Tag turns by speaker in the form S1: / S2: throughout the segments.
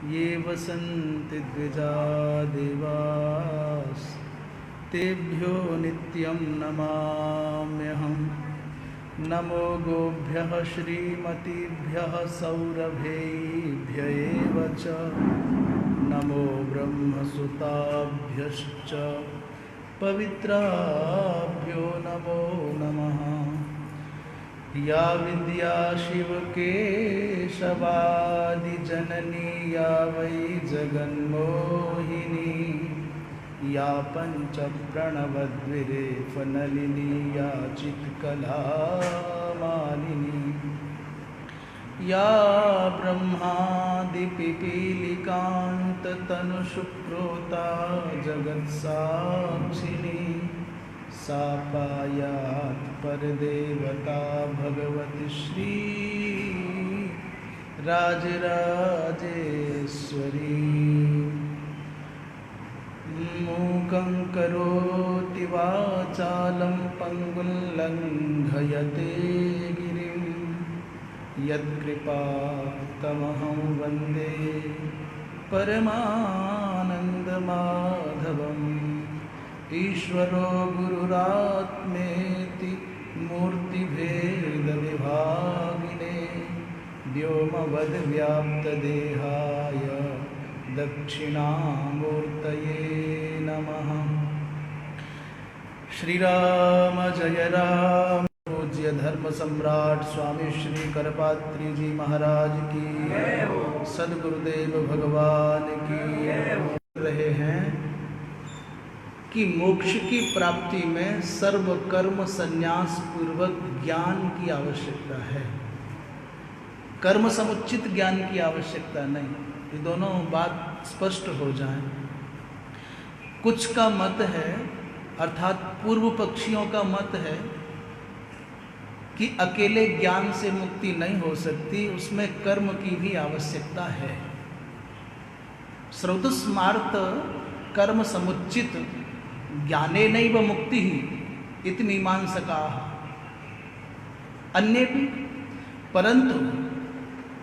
S1: ये वसन्ति द्विजा देवास् तेभ्यो नित्यं नमाम्यहम्। नमो गोभ्यः श्रीमतीभ्यः सौरभेभ्य एव च। नमो ब्रह्मसुताभ्यश्च पवित्राभ्यो नमो नमः। या विद्या शिवकेशवादिजननी या वै जगन्मोहिनी या पञ्चप्रणवद्विरेफनलिनी या चित्कलामालिनी या ब्रह्मादिपिपीलिकान्ततनुषुप्रोता जगत्साक्षिणी सा पायात् परदेवता भगवती श्री राजराजेश्वरी। मूकं करोति वाचालं पङ्गुं लङ्घयते गिरिं यत्कृपातमहं वन्दे परमानन्दमाधवम्। ईश्वरो गुरुरात्मेति मूर्तिभेदविभागिने व्योमवद्व्याप्तदेहाय दक्षिणामूर्तये नमः। श्री राम जय राम। पूज्य धर्म सम्राट स्वामी श्री करपात्री जी महाराज की, सद्गुरुदेव भगवान की रहे हैं कि मोक्ष की प्राप्ति में सर्व कर्म संन्यास पूर्वक ज्ञान की आवश्यकता है, कर्म समुचित ज्ञान की आवश्यकता नहीं। ये दोनों बात स्पष्ट हो जाए। कुछ का मत है, अर्थात पूर्व पक्षियों का मत है कि अकेले ज्ञान से मुक्ति नहीं हो सकती, उसमें कर्म की भी आवश्यकता है। स्रोतस्मार्त कर्म समुचित ज्ञाने नैव मुक्ति इति मीमांसकाः। अन्य भी, परंतु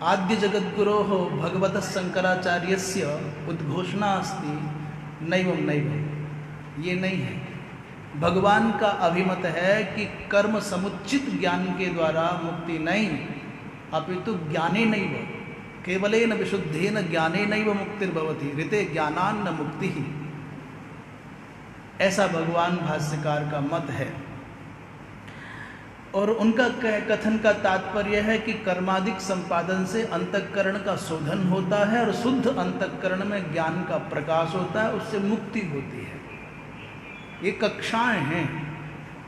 S1: आद्य जगद्गुरोः भगवतः शंकराचार्यस्य उद्घोषणा अस्ति नैवं नैवं, ये नहीं है। भगवान का अभिमत है कि कर्म समुचित ज्ञान के द्वारा मुक्ति नहीं, अपितु ज्ञाने नैव, केवलेन विशुद्धेन ज्ञाने नैव मुक्तिर्भवति, ऋते ज्ञानान्न मुक्ति। ऐसा भगवान भाष्यकार का मत है। और उनका कथन का तात्पर्य है कि कर्माधिक संपादन से अंतःकरण का शोधन होता है और शुद्ध अंतःकरण में ज्ञान का प्रकाश होता है, उससे मुक्ति होती है। ये कक्षाएं हैं,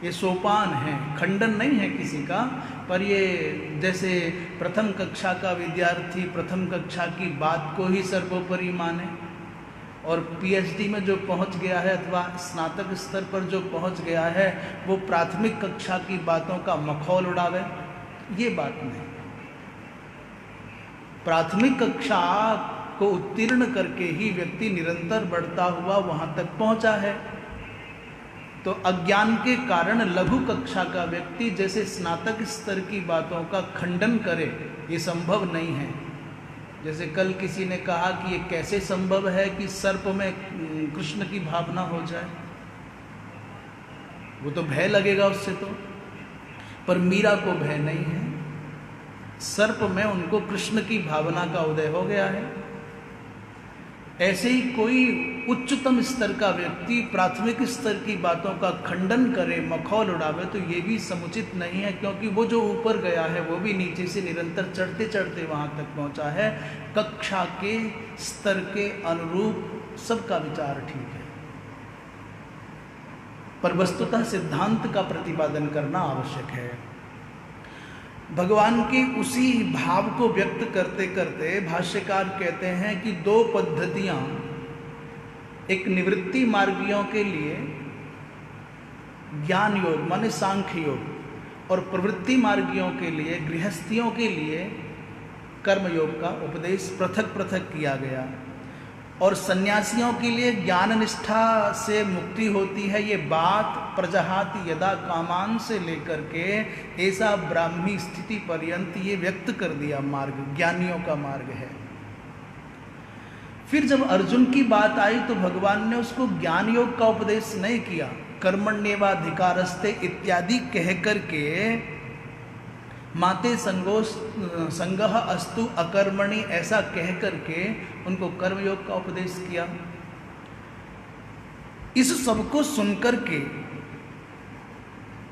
S1: ये सोपान हैं, खंडन नहीं है किसी का। पर ये जैसे प्रथम कक्षा का विद्यार्थी प्रथम कक्षा की बात को ही सर्वोपरि माने, और पीएचडी में जो पहुंच गया है अथवा स्नातक स्तर पर जो पहुंच गया है वो प्राथमिक कक्षा की बातों का मखौल उड़ावे, ये बात नहीं। प्राथमिक कक्षा को उत्तीर्ण करके ही व्यक्ति निरंतर बढ़ता हुआ वहां तक पहुंचा है। तो अज्ञान के कारण लघु कक्षा का व्यक्ति जैसे स्नातक स्तर की बातों का खंडन करे, ये संभव नहीं है। जैसे कल किसी ने कहा कि ये कैसे संभव है कि सर्प में कृष्ण की भावना हो जाए, वो तो भय लगेगा उससे तो। पर मीरा को भय नहीं है, सर्प में उनको कृष्ण की भावना का उदय हो गया है। ऐसे ही कोई उच्चतम स्तर का व्यक्ति प्राथमिक स्तर की बातों का खंडन करे, मखौल उड़ावे, तो ये भी समुचित नहीं है, क्योंकि वो जो ऊपर गया है वो भी नीचे से निरंतर चढ़ते चढ़ते वहां तक पहुंचा है। कक्षा के स्तर के अनुरूप सबका विचार ठीक है, पर वस्तुतः सिद्धांत का प्रतिपादन करना आवश्यक है। भगवान के उसी भाव को व्यक्त करते करते भाष्यकार कहते हैं कि दो पद्धतियां, एक निवृत्ति मार्गियों के लिए ज्ञान योग माने सांख्य योग, और प्रवृत्ति मार्गियों के लिए गृहस्थियों के लिए कर्म योग का उपदेश पृथक पृथक किया गया। और सन्यासियों के लिए ज्ञान निष्ठा से मुक्ति होती है, ये बात प्रजहाति यदा कामान से लेकर के ऐसा ब्राह्मी स्थिति पर्यंत ये व्यक्त कर दिया। मार्ग ज्ञानियों का मार्ग है। फिर जब अर्जुन की बात आई तो भगवान ने उसको ज्ञान योग का उपदेश नहीं किया। कर्मण्येवाधिकारस्ते इत्यादि कह करके माते संगः अस्तु अकर्मणि ऐसा कह करके उनको कर्मयोग का उपदेश किया। इस सबको सुनकर के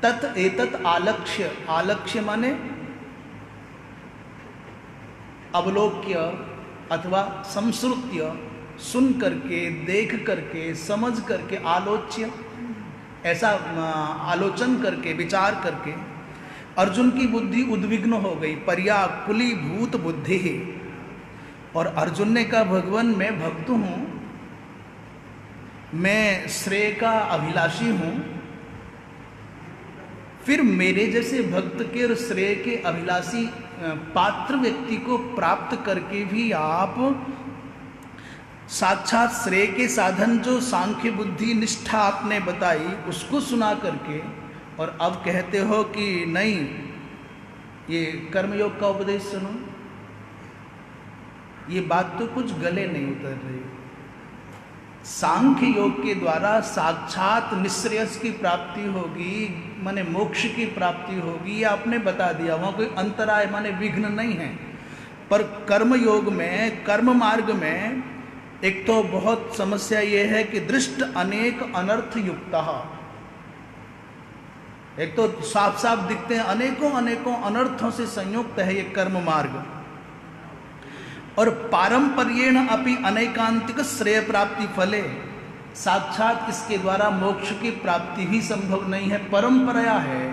S1: तत् एतत् आलक्ष्य, आलक्ष्य माने अवलोक्य अथवा संश्रुत्य, सुन करके, देख करके, समझ करके, आलोच्य ऐसा आलोचन करके, विचार करके अर्जुन की बुद्धि उद्विग्न हो गई। पर्याकुलीभूत बुद्धि है। और अर्जुन ने कहा भगवान मैं भक्त हूँ, मैं श्रेय का अभिलाषी हूँ, फिर मेरे जैसे भक्त के और श्रेय के अभिलाषी पात्र व्यक्ति को प्राप्त करके भी आप साक्षात श्रेय के साधन जो सांख्य बुद्धि निष्ठा आपने बताई उसको सुना करके और अब कहते हो कि नहीं ये कर्मयोग का उपदेश सुनो, ये बात तो कुछ गले नहीं उतर रही। सांख्य योग के द्वारा साक्षात निश्रेयस की प्राप्ति होगी, माने मोक्ष की प्राप्ति होगी, ये आपने बता दिया, वहाँ कोई अंतराय माने विघ्न नहीं है। पर कर्म योग में, कर्म मार्ग में एक तो बहुत समस्या ये है कि दृष्ट अनेक अनर्थ युक्ता, एक तो साफ साफ दिखते हैं अनेकों अनेकों अनर्थों से संयुक्त है ये कर्म मार्ग, और पारंपर्येण अपि अनेकांतिक श्रेय प्राप्ति फले, साक्षात इसके द्वारा मोक्ष की प्राप्ति भी संभव नहीं है, परंपरा है।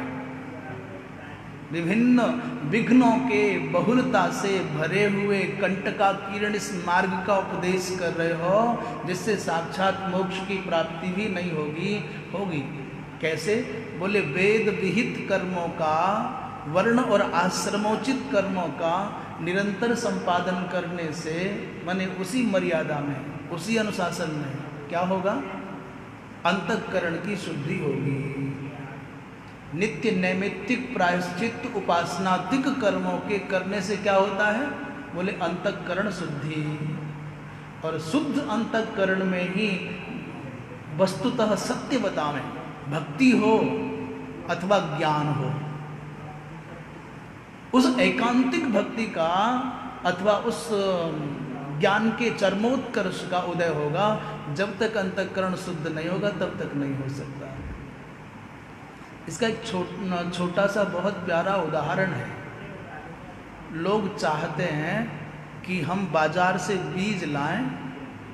S1: विभिन्न विघ्नों के बहुलता से भरे हुए कंटकाकीर्ण इस मार्ग का उपदेश कर रहे हो, जिससे साक्षात मोक्ष की प्राप्ति भी नहीं होगी। कैसे? बोले वेद विहित कर्मों का, वर्ण और आश्रमोचित कर्मों का निरंतर संपादन करने से, माने उसी मर्यादा में, उसी अनुशासन में क्या होगा? अंतःकरण की शुद्धि होगी। नित्य नैमित्तिक प्रायश्चित उपासनात्मक कर्मों के करने से क्या होता है? बोले अंतःकरण शुद्धि। और शुद्ध अंतःकरण में ही वस्तुतः सत्य बतावें, भक्ति हो अथवा ज्ञान हो, उस एकांतिक भक्ति का अथवा उस ज्ञान के चरमोत्कर्ष का उदय होगा। जब तक अंतःकरण शुद्ध नहीं होगा तब तक नहीं हो सकता। इसका एक छोटा सा बहुत प्यारा उदाहरण है। लोग चाहते हैं कि हम बाजार से बीज लाएं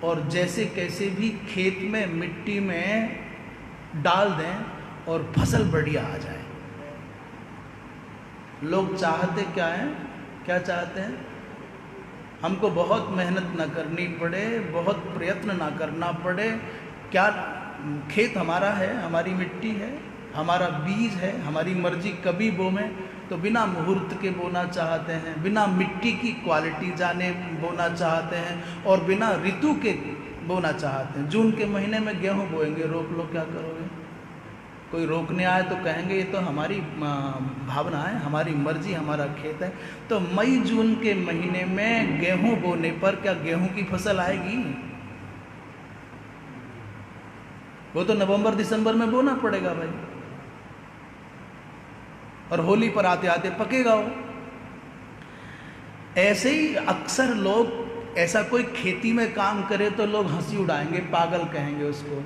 S1: और जैसे कैसे भी खेत में, मिट्टी में डाल दें और फसल बढ़िया आ जाए। लोग चाहते क्या हैं? क्या चाहते हैं? हमको बहुत मेहनत ना करनी पड़े, बहुत प्रयत्न ना करना पड़े। क्या खेत हमारा है, हमारी मिट्टी है, हमारा बीज है, हमारी मर्जी कभी बोवें, तो बिना मुहूर्त के बोना चाहते हैं, बिना मिट्टी की क्वालिटी जाने बोना चाहते हैं और बिना ऋतु के बोना चाहते हैं। जून के महीने में गेहूं बोएंगे, रोक लो, क्या करोगे? कोई रोकने आए तो कहेंगे ये तो हमारी भावना है, हमारी मर्जी, हमारा खेत है। तो मई जून के महीने में गेहूं बोने पर क्या गेहूं की फसल आएगी? वो तो नवंबर दिसंबर में बोना पड़ेगा भाई, और होली पर आते आते पकेगा वो। ऐसे ही अक्सर लोग, ऐसा कोई खेती में काम करे तो लोग हंसी उड़ाएंगे, पागल कहेंगे उसको,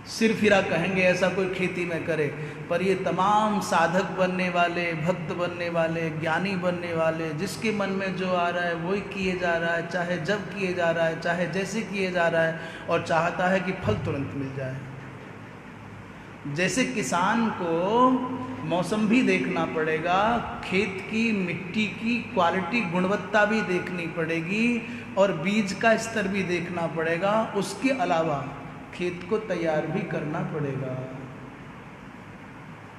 S1: सिरफिरा कहेंगे ऐसा कोई खेती में करे। पर ये तमाम साधक बनने वाले, भक्त बनने वाले, ज्ञानी बनने वाले, जिसके मन में जो आ रहा है वही किए जा रहा है, चाहे जब किए जा रहा है, चाहे जैसे किए जा रहा है, और चाहता है कि फल तुरंत मिल जाए। जैसे किसान को मौसम भी देखना पड़ेगा, खेत की मिट्टी की क्वालिटी, गुणवत्ता भी देखनी पड़ेगी, और बीज का स्तर भी देखना पड़ेगा। उसके अलावा खेत को तैयार भी करना पड़ेगा।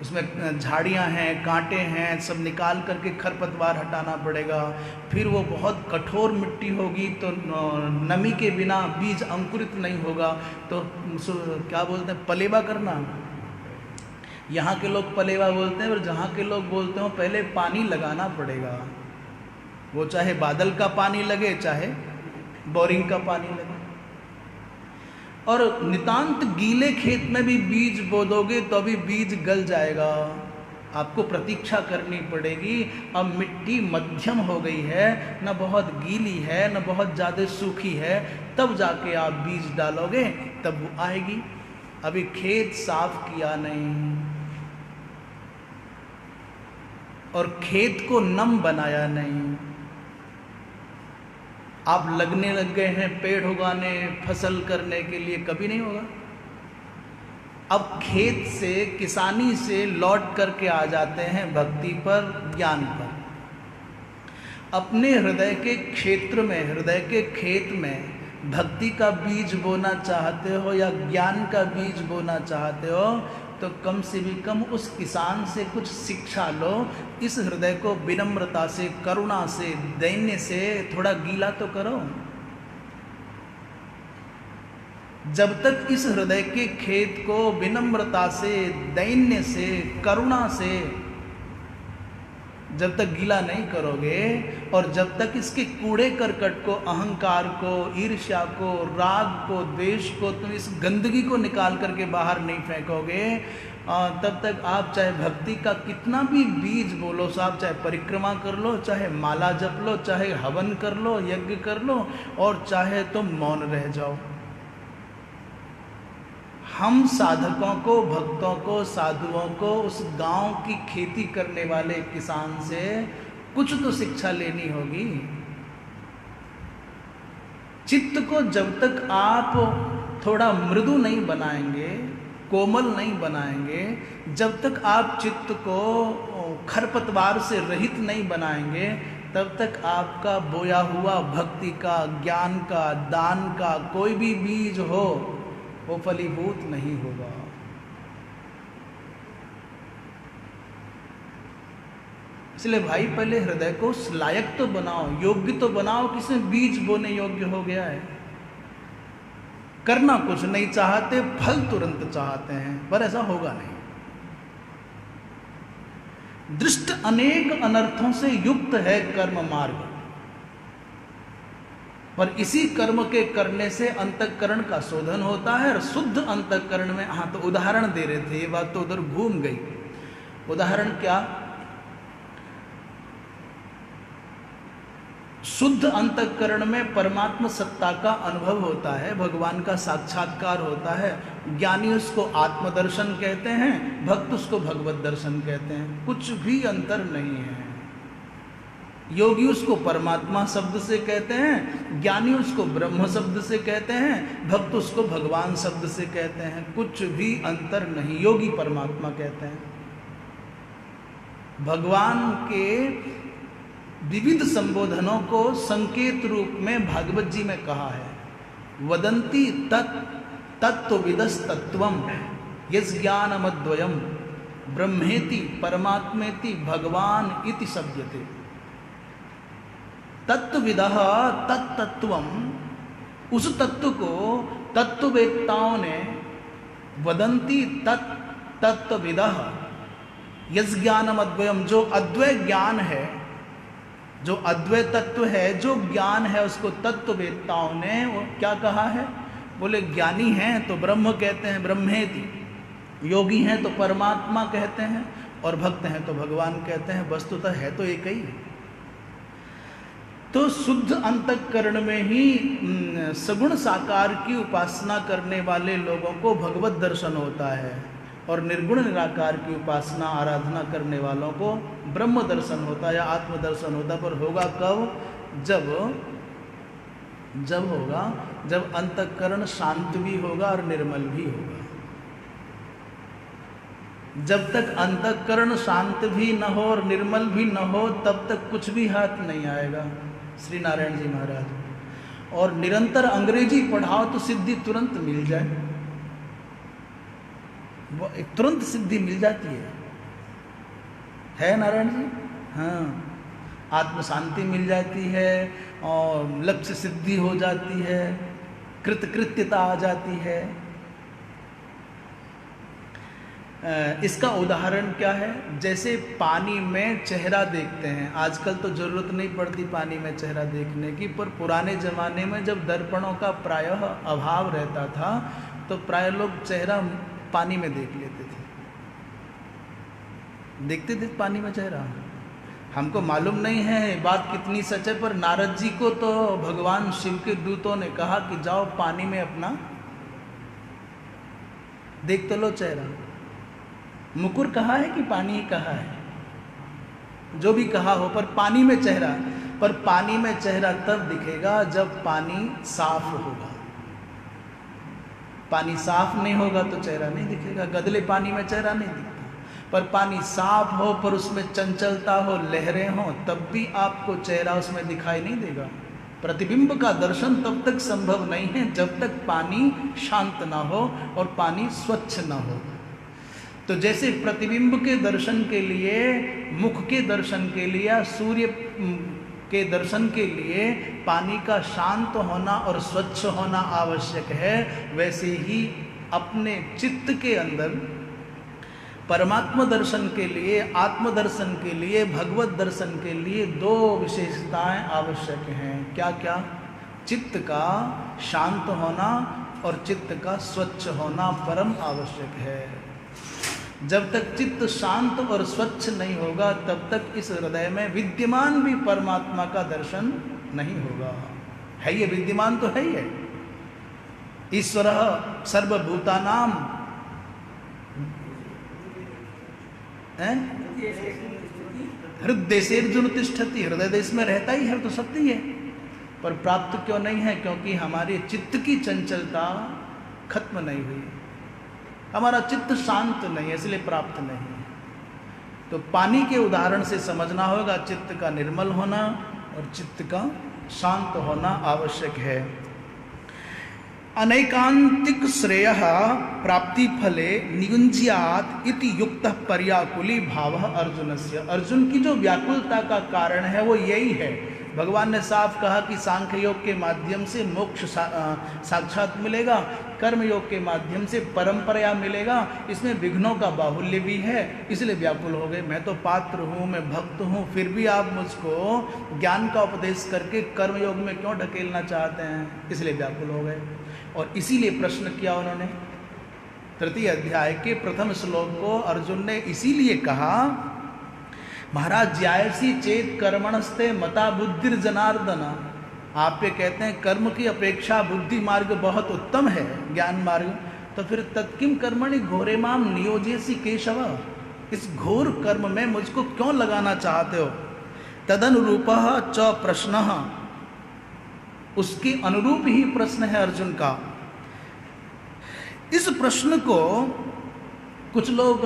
S1: उसमें झाड़ियां हैं, कांटे हैं, सब निकाल करके खरपतवार हटाना पड़ेगा। फिर वो बहुत कठोर मिट्टी होगी तो नमी के बिना बीज अंकुरित नहीं होगा, तो क्या बोलते हैं, पलेवा करना। यहाँ के लोग पलेवा बोलते हैं, और जहाँ के लोग बोलते हो पहले पानी लगाना पड़ेगा। वो चाहे बादल का पानी लगे, चाहे बोरिंग का पानी लगे। और नितांत गीले खेत में भी बीज बो दोगे तो अभी बीज गल जाएगा, आपको प्रतीक्षा करनी पड़ेगी। अब मिट्टी मध्यम हो गई है, न बहुत गीली है न बहुत ज़्यादा सूखी है, तब जाके आप बीज डालोगे तब वो आएगी। अभी खेत साफ किया नहीं और खेत को नम बनाया नहीं, आप लगने लग गए हैं पेड़ उगाने फसल करने के लिए, कभी नहीं होगा। अब खेत से किसानी से लौट करके आ जाते हैं भक्ति पर, ज्ञान पर। अपने हृदय के क्षेत्र में, हृदय के खेत में भक्ति का बीज बोना चाहते हो या ज्ञान का बीज बोना चाहते हो तो कम से भी कम उस किसान से कुछ शिक्षा लो। इस हृदय को विनम्रता से, करुणा से, दैन्य से थोड़ा गीला तो करो। जब तक इस हृदय के खेत को विनम्रता से, दैन्य से, करुणा से जब तक गीला नहीं करोगे और जब तक इसके कूड़े करकट को, अहंकार को, ईर्ष्या को, राग को, द्वेष को, तुम इस गंदगी को निकाल करके बाहर नहीं फेंकोगे, तब तक आप चाहे भक्ति का कितना भी बीज बोलो, साहब चाहे परिक्रमा कर लो, चाहे माला जप लो, चाहे हवन कर लो, यज्ञ कर लो, और चाहे तुम मौन रह जाओ। हम साधकों को, भक्तों को, साधुओं को, उस गांव की खेती करने वाले किसान से कुछ तो शिक्षा लेनी होगी। चित्त को जब तक आप थोड़ा मृदु नहीं बनाएंगे, कोमल नहीं बनाएंगे, जब तक आप चित्त को खरपतवार से रहित नहीं बनाएंगे, तब तक आपका बोया हुआ भक्ति का, ज्ञान का, दान का कोई भी बीज हो वो फलीभूत नहीं होगा। इसलिए भाई पहले हृदय को लायक तो बनाओ, योग्य तो बनाओ, किसमें बीज बोने योग्य हो गया है। करना कुछ नहीं चाहते, फल तुरंत चाहते हैं, पर ऐसा होगा नहीं। दृष्ट अनेक अनर्थों से युक्त है कर्म मार्ग, पर इसी कर्म के करने से अंतःकरण का शोधन होता है। और शुद्ध अंतःकरण में, हाँ तो उदाहरण दे रहे थे, ये बात तो उधर घूम गई। उदाहरण क्या? शुद्ध अंतःकरण में परमात्मा सत्ता का अनुभव होता है, भगवान का साक्षात्कार होता है। ज्ञानी उसको आत्मदर्शन कहते हैं, भक्त उसको भगवत दर्शन कहते हैं, कुछ भी अंतर नहीं है। योगी उसको परमात्मा शब्द से कहते हैं, ज्ञानी उसको ब्रह्म शब्द से कहते हैं, भक्त उसको भगवान शब्द से कहते हैं, कुछ भी अंतर नहीं। योगी परमात्मा कहते हैं। भगवान के विविध संबोधनों को संकेत रूप में भागवत जी में कहा है, वदंती तत्त्वविदस् तत्त्वम् यज्ञानमद्वयम् ब्रह्मेति परमात्मेति भगवान इति शब्दते। तत्वविदः तत्तत्वम, उस तत्व को तत्ववेत्ताओं ने वदंती तत्तत्वविदः यज्ञानम अद्वयम, जो अद्वय ज्ञान है, जो अद्वय तत्व है, जो ज्ञान है, उसको तत्ववेत्ताओं ने वो क्या कहा है? बोले ज्ञानी हैं तो ब्रह्म कहते हैं, ब्रह्मेति, योगी हैं तो परमात्मा कहते हैं, और भक्त हैं तो भगवान कहते हैं। वस्तुतः है तो एक ही। तो शुद्ध अंतःकरण में ही सगुण साकार की उपासना करने वाले लोगों को भगवत दर्शन होता है, और निर्गुण निराकार की उपासना, आराधना करने वालों को ब्रह्म दर्शन होता है या आत्मदर्शन होता है। पर होगा कब? जब होगा जब अंतःकरण शांत भी होगा और निर्मल भी होगा। जब तक अंतःकरण शांत भी न हो और निर्मल भी न हो, तब तक कुछ भी हाथ नहीं आएगा। श्री नारायण जी महाराज। और निरंतर अंग्रेजी पढ़ाओ तो सिद्धि तुरंत मिल जाए, वो तुरंत सिद्धि मिल जाती है नारायण जी? हाँ, आत्म शांति मिल जाती है और लक्ष्य सिद्धि हो जाती है, कृतकृत्यता आ जाती है। इसका उदाहरण क्या है? जैसे पानी में चेहरा देखते हैं, आजकल तो ज़रूरत नहीं पड़ती पानी में चेहरा देखने की, पर पुराने ज़माने में जब दर्पणों का प्रायः अभाव रहता था तो प्राय लोग चेहरा पानी में देख लेते थे, देखते थे पानी में चेहरा। हमको मालूम नहीं है बात कितनी सच है, पर नारद जी को तो भगवान शिव के दूतों ने कहा कि जाओ पानी में अपना देख तो लो चेहरा। मुकुर कहा है कि पानी ही कहा है, जो भी कहा हो, पर पानी में चेहरा। पर पानी में चेहरा तब दिखेगा जब पानी साफ होगा। पानी साफ नहीं होगा तो चेहरा नहीं दिखेगा। गदले पानी में चेहरा नहीं दिखता, पर पानी साफ हो, पर उसमें चंचलता हो, लहरें हो, तब भी आपको चेहरा उसमें दिखाई नहीं देगा। प्रतिबिंब का दर्शन तब तक संभव नहीं है जब तक पानी शांत ना हो और पानी स्वच्छ ना हो। तो जैसे प्रतिबिंब के दर्शन के लिए, मुख के दर्शन के लिए, सूर्य के दर्शन के लिए पानी का शांत होना और स्वच्छ होना आवश्यक है, वैसे ही अपने चित्त के अंदर परमात्मा दर्शन के लिए, आत्मदर्शन के लिए, भगवत दर्शन के लिए दो विशेषताएं आवश्यक हैं। क्या क्या? चित्त का शांत होना और चित्त का स्वच्छ होना परम आवश्यक है। जब तक चित्त शांत और स्वच्छ नहीं होगा तब तक इस हृदय में विद्यमान भी परमात्मा का दर्शन नहीं होगा। है ये विद्यमान तो है ही है। ईश्वर सर्वभूतानाम हृदय से अर्जुन तिष्ठति, हृदय देश में रहता ही है तो सत्य ही है, पर प्राप्त क्यों नहीं है? क्योंकि हमारे चित्त की चंचलता खत्म नहीं हुई, हमारा चित्त शांत नहीं है, इसलिए प्राप्त नहीं है। तो पानी के उदाहरण से समझना होगा चित्त का निर्मल होना और चित्त का शांत होना आवश्यक है। अनैकांतिक श्रेय प्राप्ति फले नियुंज्यात इति युक्त पर्याकुली भाव अर्जुनस्य। अर्जुन की जो व्याकुलता का कारण है वो यही है। भगवान ने साफ कहा कि सांख्य योग के माध्यम से मोक्ष साक्षात मिलेगा, कर्म योग के माध्यम से परंपरा मिलेगा, इसमें विघ्नों का बाहुल्य भी है, इसलिए व्याकुल हो गए। मैं तो पात्र हूँ, मैं भक्त हूँ, फिर भी आप मुझको ज्ञान का उपदेश करके कर्म योग में क्यों ढकेलना चाहते हैं? इसलिए व्याकुल हो गए। और इसीलिए प्रश्न किया उन्होंने। तृतीय अध्याय के प्रथम श्लोक को अर्जुन ने इसीलिए कहा, महाराज ज्यायसी चेत कर्मणस्ते मता बुद्धिर जनार्दन। आप पे कहते हैं कर्म की अपेक्षा बुद्धि मार्ग बहुत उत्तम है, ज्ञान मार्ग, तो फिर तत्किम कर्मणि घोरे माम नियोजेसी केशव, इस घोर कर्म में मुझको क्यों लगाना चाहते हो? तदनुरूपः च प्रश्नः, उसके अनुरूप ही प्रश्न है अर्जुन का। इस प्रश्न को कुछ लोग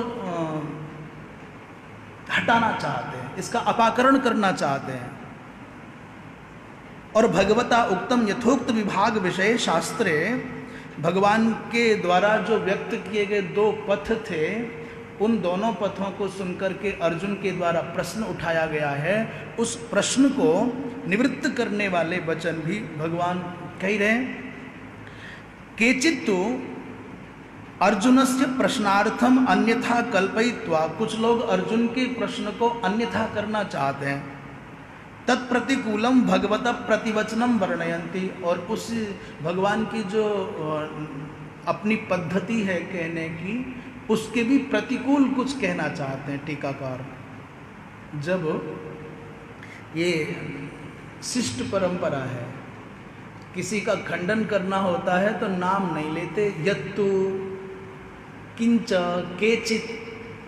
S1: हटाना चाहते हैं, इसका अपाकरण करना चाहते हैं। और भगवता उक्तम यथोक्त विभाग विषय शास्त्रे, भगवान के द्वारा जो व्यक्त किए गए दो पथ थे, उन दोनों पथों को सुनकर के अर्जुन के द्वारा प्रश्न उठाया गया है। उस प्रश्न को निवृत्त करने वाले वचन भी भगवान कह रहे हैं। केचित्तु अर्जुनस्य प्रश्नार्थम अन्यथा कल्पयित्वा, कुछ लोग अर्जुन के प्रश्न को अन्यथा करना चाहते हैं। तत्प्रतिकूलम भगवत प्रतिवचनम वर्णयन्ति, और उस भगवान की जो अपनी पद्धति है कहने की, उसके भी प्रतिकूल कुछ कहना चाहते हैं टीकाकार। जब ये शिष्ट परंपरा है, किसी का खंडन करना होता है तो नाम नहीं लेते, यत्तु, किंच, केचित,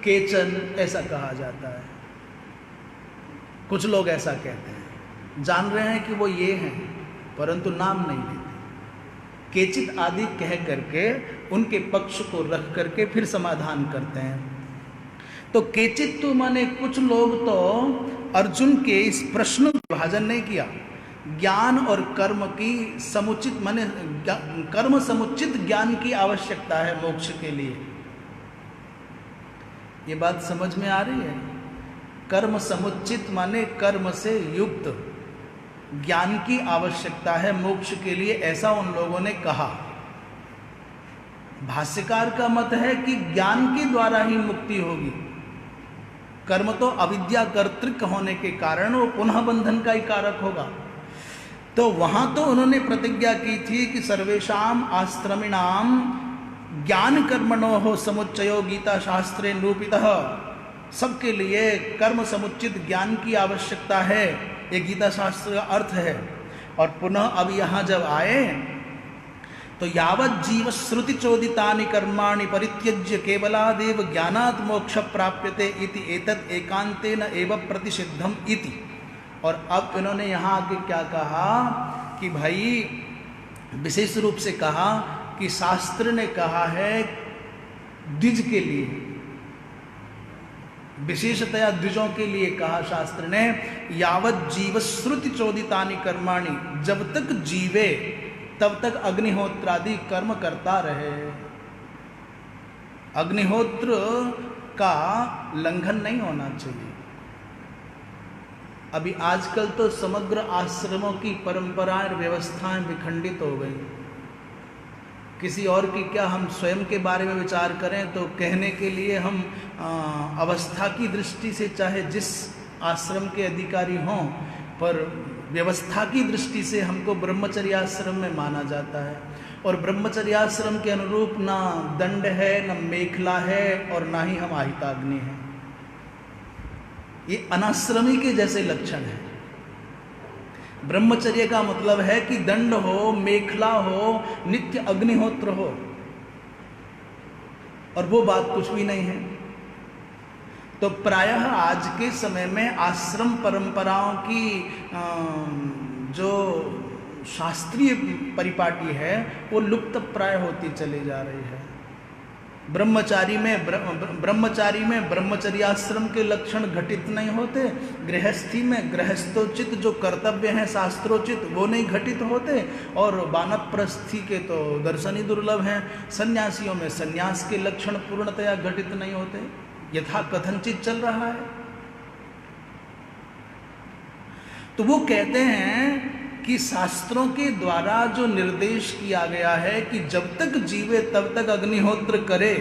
S1: केचन, ऐसा कहा जाता है। कुछ लोग ऐसा कहते हैं, जान रहे हैं कि वो ये हैं, परंतु नाम नहीं लेते। केचित आदि कह करके उनके पक्ष को रख करके फिर समाधान करते हैं। तो केचित तो माने कुछ लोग तो अर्जुन के इस प्रश्न का विभाजन नहीं किया। ज्ञान और कर्म की समुचित, माने कर्म समुचित ज्ञान की आवश्यकता है मोक्ष के लिए। ये बात समझ में आ रही है? कर्म समुचित माने कर्म से युक्त ज्ञान की आवश्यकता है मोक्ष के लिए, ऐसा उन लोगों ने कहा। भाष्यकार का मत है कि ज्ञान के द्वारा ही मुक्ति होगी। कर्म तो अविद्या कर्तृक होने के कारण वो पुनः बंधन का ही कारक होगा। तो वहां तो उन्होंने प्रतिज्ञा की थी कि सर्वेषाम आश्रमिणाम ज्ञान कर्मणो हो समुच्चयो गीता शास्त्रे निरूपितः, सबके लिए कर्म समुचित ज्ञान की आवश्यकता है, ये गीता शास्त्र का अर्थ है। और पुनः अब यहाँ जब आए तो यावत् जीव श्रुति चोदितानि कर्माणि परित्यज्य केवलादेव ज्ञानात् मोक्ष प्राप्यते इति एतत् एकांतेन एव प्रतिषिद्धम इति। और अब इन्होंने यहाँ आके क्या कहा कि भाई विशेष रूप से कहा कि शास्त्र ने कहा है द्विज के लिए, विशेषतया द्विजों के लिए कहा शास्त्र ने, यावत् जीव श्रुति चोदितानि कर्माणि, जब तक जीवे तब तक अग्निहोत्रादि कर्म करता रहे। अग्निहोत्र का लंघन नहीं होना चाहिए। अभी आजकल तो समग्र आश्रमों की परंपराएं व्यवस्थाएं विखंडित हो गई। किसी और की क्या, हम स्वयं के बारे में विचार करें तो कहने के लिए हम अवस्था की दृष्टि से चाहे जिस आश्रम के अधिकारी हों, पर व्यवस्था की दृष्टि से हमको ब्रह्मचर्याश्रम में माना जाता है। और ब्रह्मचर्याश्रम के अनुरूप ना दंड है, ना मेखला है, और ना ही हम आहिताग्नि हैं। ये अनाश्रमी के जैसे लक्षण है। ब्रह्मचर्य का मतलब है कि दंड हो, मेखला हो, नित्य अग्निहोत्र हो, और वो बात कुछ भी नहीं है। तो प्रायः आज के समय में आश्रम परंपराओं की जो शास्त्रीय परिपाटी है वो लुप्त प्राय होती चली जा रही है। ब्रह्मचारी में ब्रह्मचर्याश्रम के लक्षण घटित नहीं होते, गृहस्थी में गृहस्थोचित जो कर्तव्य हैं शास्त्रोचित वो नहीं घटित होते, और वानप्रस्थी के तो दर्शन ही दुर्लभ हैं। सन्यासियों में सन्यास के लक्षण पूर्णतया घटित नहीं होते, यथा कथनचित चल रहा है। तो वो कहते हैं कि शास्त्रों के द्वारा जो निर्देश किया गया है कि जब तक जीवे तब तक अग्निहोत्र करे,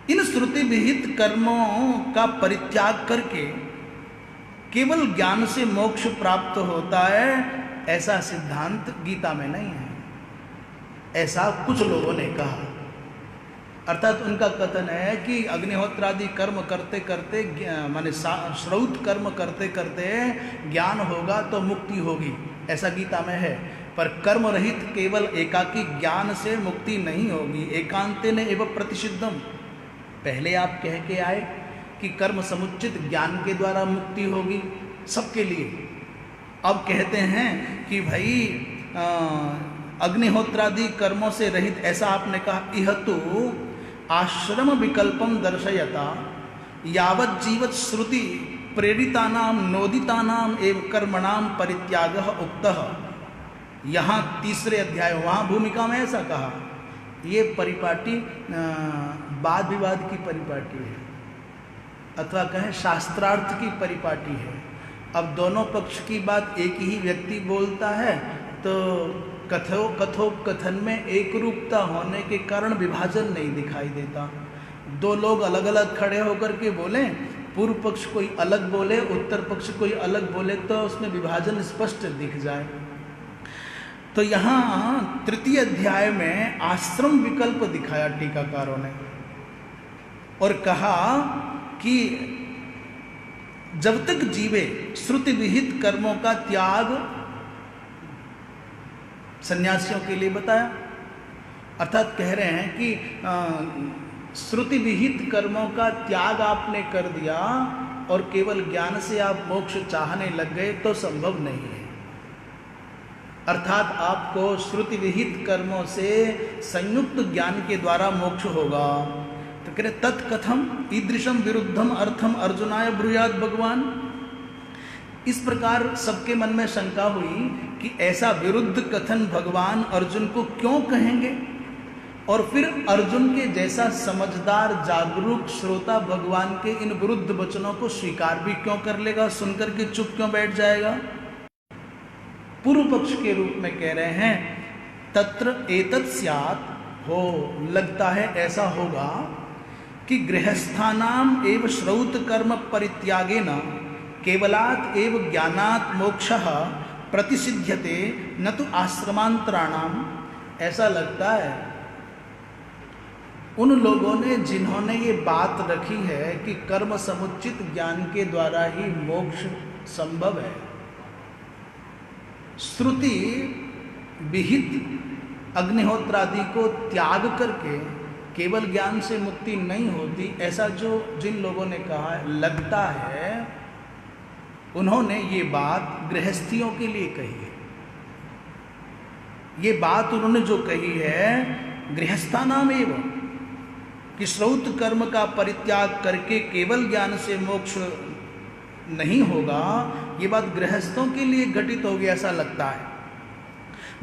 S1: इन श्रुति विहित कर्मों का परित्याग करके केवल ज्ञान से मोक्ष प्राप्त होता है, ऐसा सिद्धांत गीता में नहीं है। ऐसा कुछ लोगों ने कहा। अर्थात उनका कथन है कि अग्निहोत्रादि कर्म करते करते, माने श्रौत कर्म करते करते ज्ञान होगा तो मुक्ति होगी, ऐसा गीता में है। पर कर्म रहित केवल एकाकी ज्ञान से मुक्ति नहीं होगी। एकांतेन एव प्रतिषिद्धम, पहले आप कह के आए कि कर्म समुचित ज्ञान के द्वारा मुक्ति होगी सबके लिए। अब कहते हैं कि भाई अग्निहोत्रादि कर्मों से रहित, ऐसा आपने कहा। इह तो आश्रम विकल्पम दर्शयता यावत् जीवत् श्रुति प्रेरितानाम नोदितानाम एव कर्मणाम परित्यागः उक्तः। यहाँ तीसरे अध्याय, वहाँ भूमिका में ऐसा कहा। ये परिपाटी वाद विवाद की परिपाटी है, अथवा कहें शास्त्रार्थ की परिपाटी है। अब दोनों पक्ष की बात एक ही व्यक्ति बोलता है तो कथोपकथन में एक रूपता होने के कारण विभाजन नहीं दिखाई देता। दो लोग अलग अलग खड़े होकर के बोले, पूर्व पक्ष कोई अलग बोले, उत्तर पक्ष कोई अलग बोले, तो उसमें विभाजन स्पष्ट दिख जाए। तो यहाँ तृतीय अध्याय में आश्रम विकल्प दिखाया टीकाकारों ने, और कहा कि जब तक जीवे श्रुति विहित कर्मों का त्याग, सन्यासियों के लिए बताया। अर्थात कह रहे हैं कि श्रुति विहित कर्मों का त्याग आपने कर दिया और केवल ज्ञान से आप मोक्ष चाहने लग गए तो संभव नहीं है। अर्थात आपको श्रुति विहित कर्मों से संयुक्त ज्ञान के द्वारा मोक्ष होगा। तो कह रहे तत्कथम ईदृशम विरुद्धम अर्थम अर्जुनाय ब्रूयात भगवान। इस प्रकार सबके मन में शंका हुई कि ऐसा विरुद्ध कथन भगवान अर्जुन को क्यों कहेंगे, और फिर अर्जुन के जैसा समझदार जागरूक श्रोता भगवान के इन विरुद्ध वचनों को स्वीकार भी क्यों कर लेगा, सुनकर के चुप क्यों बैठ जाएगा। पूर्व पक्ष के रूप में कह रहे हैं तत्र एतत् स्यात्, हो लगता है ऐसा होगा कि गृहस्थानाम एव श्रौत कर्म परित्यागेन केवलात् एव ज्ञानात् मोक्षः प्रतिसिध्यते न तो आश्रमांतराणाम। ऐसा लगता है उन लोगों ने जिन्होंने ये बात रखी है कि कर्म समुचित ज्ञान के द्वारा ही मोक्ष संभव है, श्रुति विहित अग्निहोत्रादि को त्याग करके केवल ज्ञान से मुक्ति नहीं होती, ऐसा जो जिन लोगों ने कहा है, लगता है उन्होंने ये बात गृहस्थियों के लिए कही है। ये बात उन्होंने जो कही है गृहस्थानाम एवं, कि श्रौत कर्म का परित्याग करके केवल ज्ञान से मोक्ष नहीं होगा, ये बात गृहस्थों के लिए घटित हो गया ऐसा लगता है।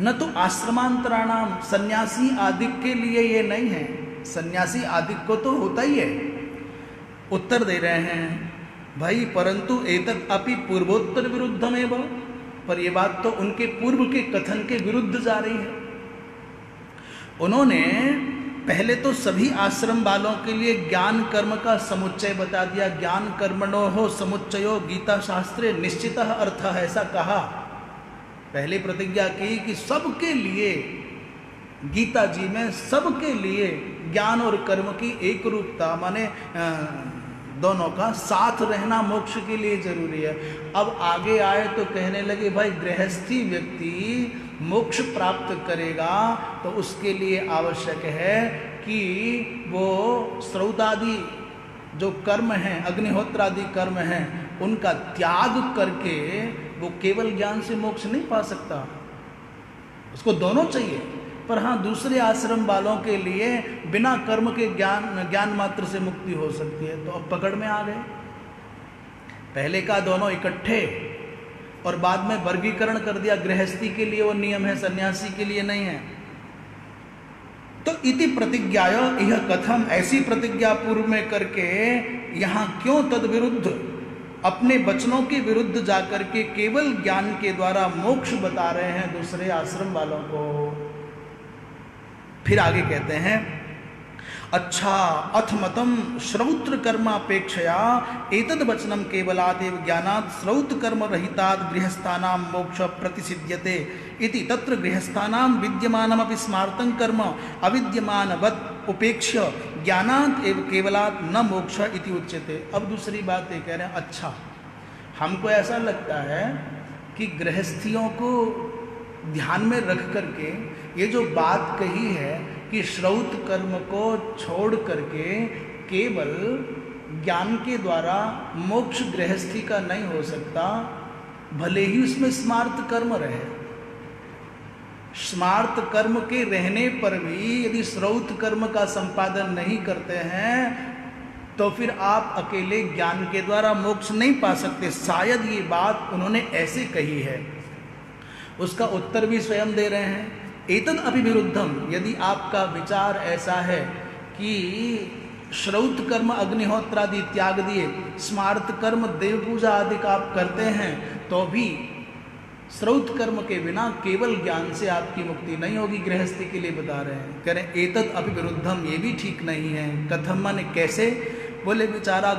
S1: न तो आश्रमांतराणाम, सन्यासी आदि के लिए ये नहीं है। सन्यासी आदि को तो होता ही है। उत्तर दे रहे हैं भाई, परंतु एतत् अपि पूर्वोत्तर विरुद्धमेव, पर ये बात तो उनके पूर्व के कथन के विरुद्ध जा रही है। उन्होंने पहले तो सभी आश्रम वालों के लिए ज्ञान कर्म का समुच्चय बता दिया। ज्ञान कर्मणो हो समुच्चयो गीता शास्त्रे निश्चितः अर्थः, ऐसा कहा। पहले प्रतिज्ञा की कि सबके लिए, गीता जी में सबके लिए ज्ञान और कर्म की एक रूपता, माने दोनों का साथ रहना मोक्ष के लिए जरूरी है। अब आगे आए तो कहने लगे भाई गृहस्थी व्यक्ति मोक्ष प्राप्त करेगा तो उसके लिए आवश्यक है कि वो श्रौतादि जो कर्म हैं, अग्निहोत्रादि कर्म हैं, उनका त्याग करके वो केवल ज्ञान से मोक्ष नहीं पा सकता, उसको दोनों चाहिए। पर हाँ, दूसरे आश्रम वालों के लिए बिना कर्म के ज्ञान मात्र से मुक्ति हो सकती है। तो अब पकड़ में आ गए। पहले का दोनों इकट्ठे और बाद में वर्गीकरण कर दिया, गृहस्थी के लिए वो नियम है, सन्यासी के लिए नहीं है। तो इति प्रतिज्ञाय यह कथम, ऐसी प्रतिज्ञा पूर्व में करके यहाँ क्यों तद विरुद्ध, अपने वचनों के विरुद्ध जाकर के केवल ज्ञान के द्वारा मोक्ष बता रहे हैं दूसरे आश्रम वालों को। फिर आगे कहते हैं, अच्छा अथमतम श्रौत्र कर्मापेक्षया एतद वचनम केवलादेव ज्ञानात् श्रौत कर्म रहितात् गृहस्थानां मोक्ष प्रतिसिध्यते इति तत्र गृहस्थानां विद्यमानमपि स्मार्तं कर्म अविद्यमानवत् उपेक्ष्य ज्ञानात् एव केवलात् न मोक्ष इति उच्यते। अब दूसरी बात ये कह रहे हैं, अच्छा हमको ऐसा लगता है कि गृहस्थियों को ध्यान में रख करके ये जो बात कही है कि श्रौत कर्म को छोड़ करके केवल ज्ञान के द्वारा मोक्ष गृहस्थी का नहीं हो सकता, भले ही उसमें स्मार्त कर्म रहे। स्मार्त कर्म के रहने पर भी यदि श्रौत कर्म का संपादन नहीं करते हैं तो फिर आप अकेले ज्ञान के द्वारा मोक्ष नहीं पा सकते। शायद ये बात उन्होंने ऐसे कही है। उसका उत्तर भी स्वयं दे रहे हैं, एतद अभिविरुद्धम, यदि आपका विचार ऐसा है कि श्रौत कर्म अग्निहोत्रादि त्याग दिए, स्मार्त कर्म देव पूजा आदि का आप करते हैं, तो भी श्रौत कर्म के बिना केवल ज्ञान से आपकी मुक्ति नहीं होगी, गृहस्थी के लिए बता रहे हैं। कह रहे हैं एतद अभिविरुद्धम, ये भी ठीक नहीं है। कथम माने कैसे? बोले बेचारा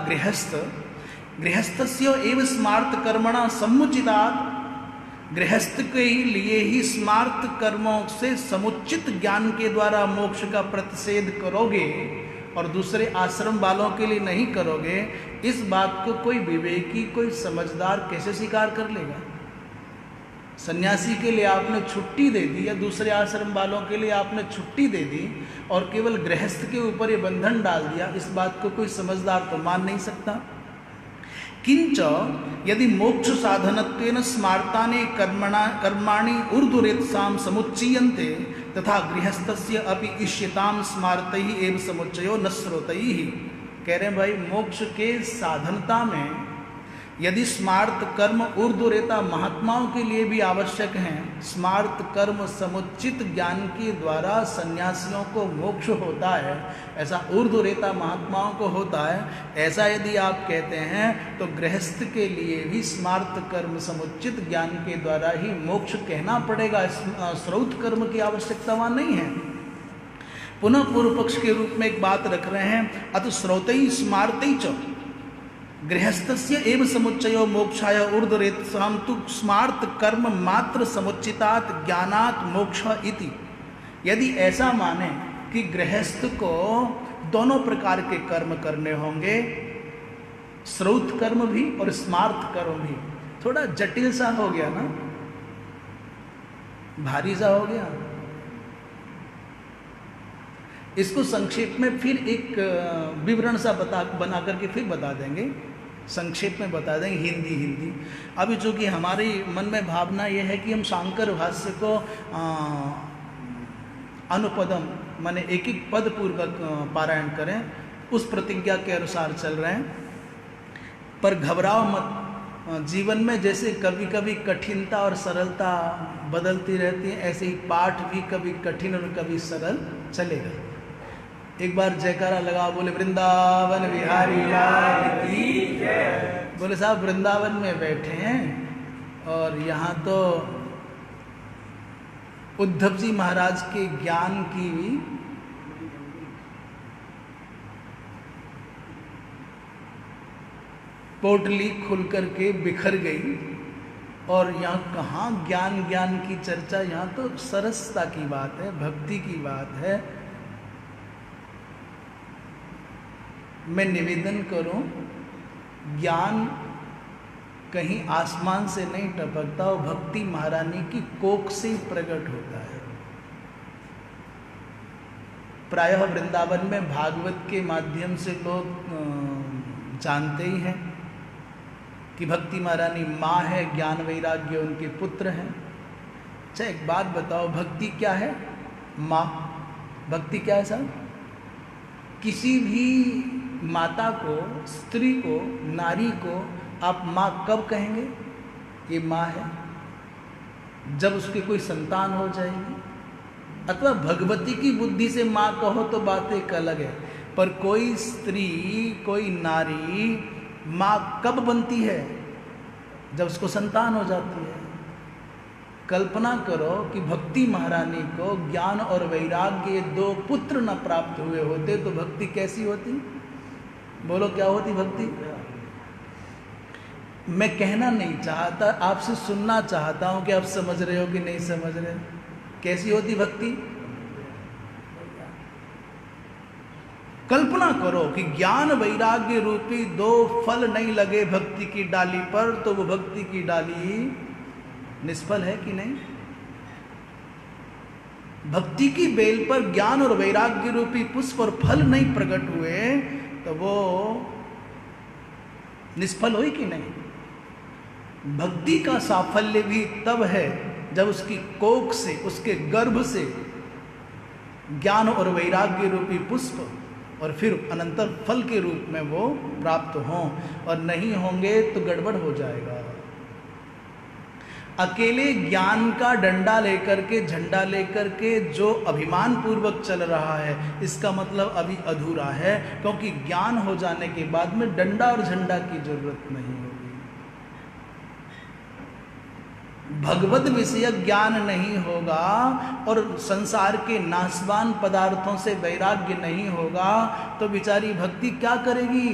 S1: गृहस्थस्य एव स्मार्त कर्मणा समुचितात्, गृहस्थ के लिए ही स्मार्त कर्मों से समुचित ज्ञान के द्वारा मोक्ष का प्रतिषेध करोगे और दूसरे आश्रम वालों के लिए नहीं करोगे, इस बात को कोई विवेकी, कोई समझदार कैसे स्वीकार कर लेगा? सन्यासी के लिए आपने छुट्टी दे दी या दूसरे आश्रम वालों के लिए आपने छुट्टी दे दी और केवल गृहस्थ के ऊपर ये बंधन डाल दिया, इस बात को कोई समझदार तो मान नहीं सकता। किंच यदि मोक्ष साधनत्वेन स्मार्तानि कर्माणि ऊर्ध्वरेतसां समुच्चीयन्ते तथा गृहस्थस्य अपि इष्यतां स्मार्तैः एव समुच्चयो न श्रोतैः। कह रहे हैं भाई मोक्ष के साधनता में यदि स्मार्त कर्म ऊर्ध्वरेता महात्माओं के लिए भी आवश्यक हैं, स्मार्त कर्म समुचित ज्ञान के द्वारा सन्यासियों को मोक्ष होता है, ऐसा ऊर्ध्वरेता महात्माओं को होता है, ऐसा यदि आप कहते हैं तो गृहस्थ के लिए भी स्मार्त कर्म समुचित ज्ञान के द्वारा ही मोक्ष कहना पड़ेगा, श्रौत कर्म की आवश्यकता वहाँ नहीं है। पुनः पूर्व पक्ष के रूप में एक बात रख रहे हैं, अत श्रौतई स्मार्तई च गृहस्थस्य एव समुच्चयो मोक्षाय ऊर्ध्वरेतसाम तु स्मार्त कर्म मात्र समुचितात ज्ञानात् मोक्ष इति। यदि ऐसा माने कि गृहस्थ को दोनों प्रकार के कर्म करने होंगे, श्रौत कर्म भी और स्मार्त कर्म भी, थोड़ा जटिल सा हो गया ना, भारी सा हो गया। इसको संक्षेप में फिर एक विवरण सा बना करके फिर बता देंगे, संक्षेप में बता देंगे हिंदी। अभी चूँकि हमारी मन में भावना यह है कि हम शांकर भाष्य को अनुपदम माने एक एक पद पूर्वक पारायण करें, उस प्रतिज्ञा के अनुसार चल रहे हैं। पर घबराओ मत, जीवन में जैसे कभी कभी कठिनता और सरलता बदलती रहती है, ऐसे ही पाठ भी कभी कठिन और कभी सरल चलेगा। एक बार जयकारा लगाओ, बोले वृंदावन बिहारी लाल की जय। बोले साहब वृंदावन में बैठे हैं और यहाँ तो उद्धव जी महाराज के ज्ञान की भी पोटली खुल करके बिखर गई, और यहाँ कहाँ ज्ञान की चर्चा, यहाँ तो सरसता की बात है, भक्ति की बात है। मैं निवेदन करूं, ज्ञान कहीं आसमान से नहीं टपकता, वो भक्ति महारानी की कोख से ही प्रकट होता है। प्रायः वृंदावन में भागवत के माध्यम से लोग जानते ही हैं कि भक्ति महारानी माँ है, ज्ञान वैराग्य उनके पुत्र हैं। अच्छा एक बात बताओ, भक्ति क्या है? माँ। भक्ति क्या है साहब? किसी भी माता को, स्त्री को, नारी को आप माँ कब कहेंगे? ये माँ है जब उसके कोई संतान हो जाएगी, अथवा भगवती की बुद्धि से माँ कहो तो बात एक अलग है। पर कोई स्त्री, कोई नारी माँ कब बनती है? जब उसको संतान हो जाती है। कल्पना करो कि भक्ति महारानी को ज्ञान और वैराग्य दो पुत्र न प्राप्त हुए होते तो भक्ति कैसी होती? बोलो क्या होती भक्ति? मैं कहना नहीं चाहता, आपसे सुनना चाहता हूं कि आप समझ रहे हो कि नहीं समझ रहे। कैसी होती भक्ति? कल्पना करो कि ज्ञान वैराग्य रूपी दो फल नहीं लगे भक्ति की डाली पर, तो वो भक्ति की डाली निष्फल है कि नहीं? भक्ति की बेल पर ज्ञान और वैराग्य रूपी पुष्प और फल नहीं प्रकट हुए तो वो निष्फल हुई कि नहीं? भक्ति का साफल्य भी तब है जब उसकी कोख से, उसके गर्भ से ज्ञान और वैराग्य रूपी पुष्प और फिर अनंतर फल के रूप में वो प्राप्त हों, और नहीं होंगे तो गड़बड़ हो जाएगा। अकेले ज्ञान का डंडा लेकर के, झंडा लेकर के जो अभिमान पूर्वक चल रहा है, इसका मतलब अभी अधूरा है, क्योंकि ज्ञान हो जाने के बाद में डंडा और झंडा की जरूरत नहीं होगी। भगवत विषय ज्ञान नहीं होगा और संसार के नाशवान पदार्थों से वैराग्य नहीं होगा तो बेचारी भक्ति क्या करेगी?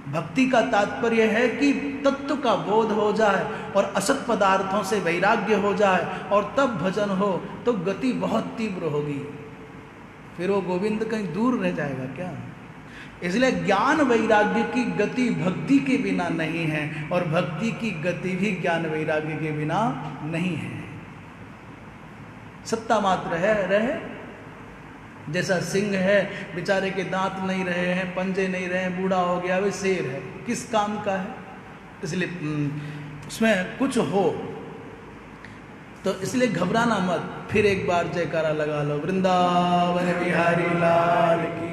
S1: भक्ति का तात्पर्य है कि तत्व का बोध हो जाए और असत पदार्थों से वैराग्य हो जाए, और तब भजन हो तो गति बहुत तीव्र होगी। फिर वो गोविंद कहीं दूर रह जाएगा क्या? इसलिए ज्ञान वैराग्य की गति भक्ति के बिना नहीं है, और भक्ति की गति भी ज्ञान वैराग्य के बिना नहीं है। सत्ता मात्र है, रहे जैसा सिंह है, बेचारे के दांत नहीं रहे हैं, पंजे नहीं रहे हैं, बूढ़ा हो गया, वे शेर है, किस काम का है? इसलिए उसमें कुछ हो तो इसलिए घबराना मत। फिर एक बार जयकारा लगा लो, वृंदावन बिहारी लाल की।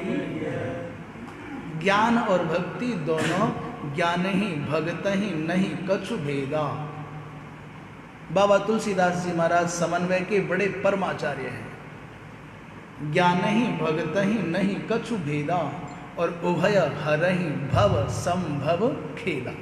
S1: ज्ञान और भक्ति दोनों ज्ञान ही भगत ही नहीं कछु भेदा। बाबा तुलसीदास जी महाराज समन्वय के बड़े परमाचार्य हैं। ज्ञान ही भगत ही नहीं कछु भेदा और उभय हरहि भव संभव खेदा।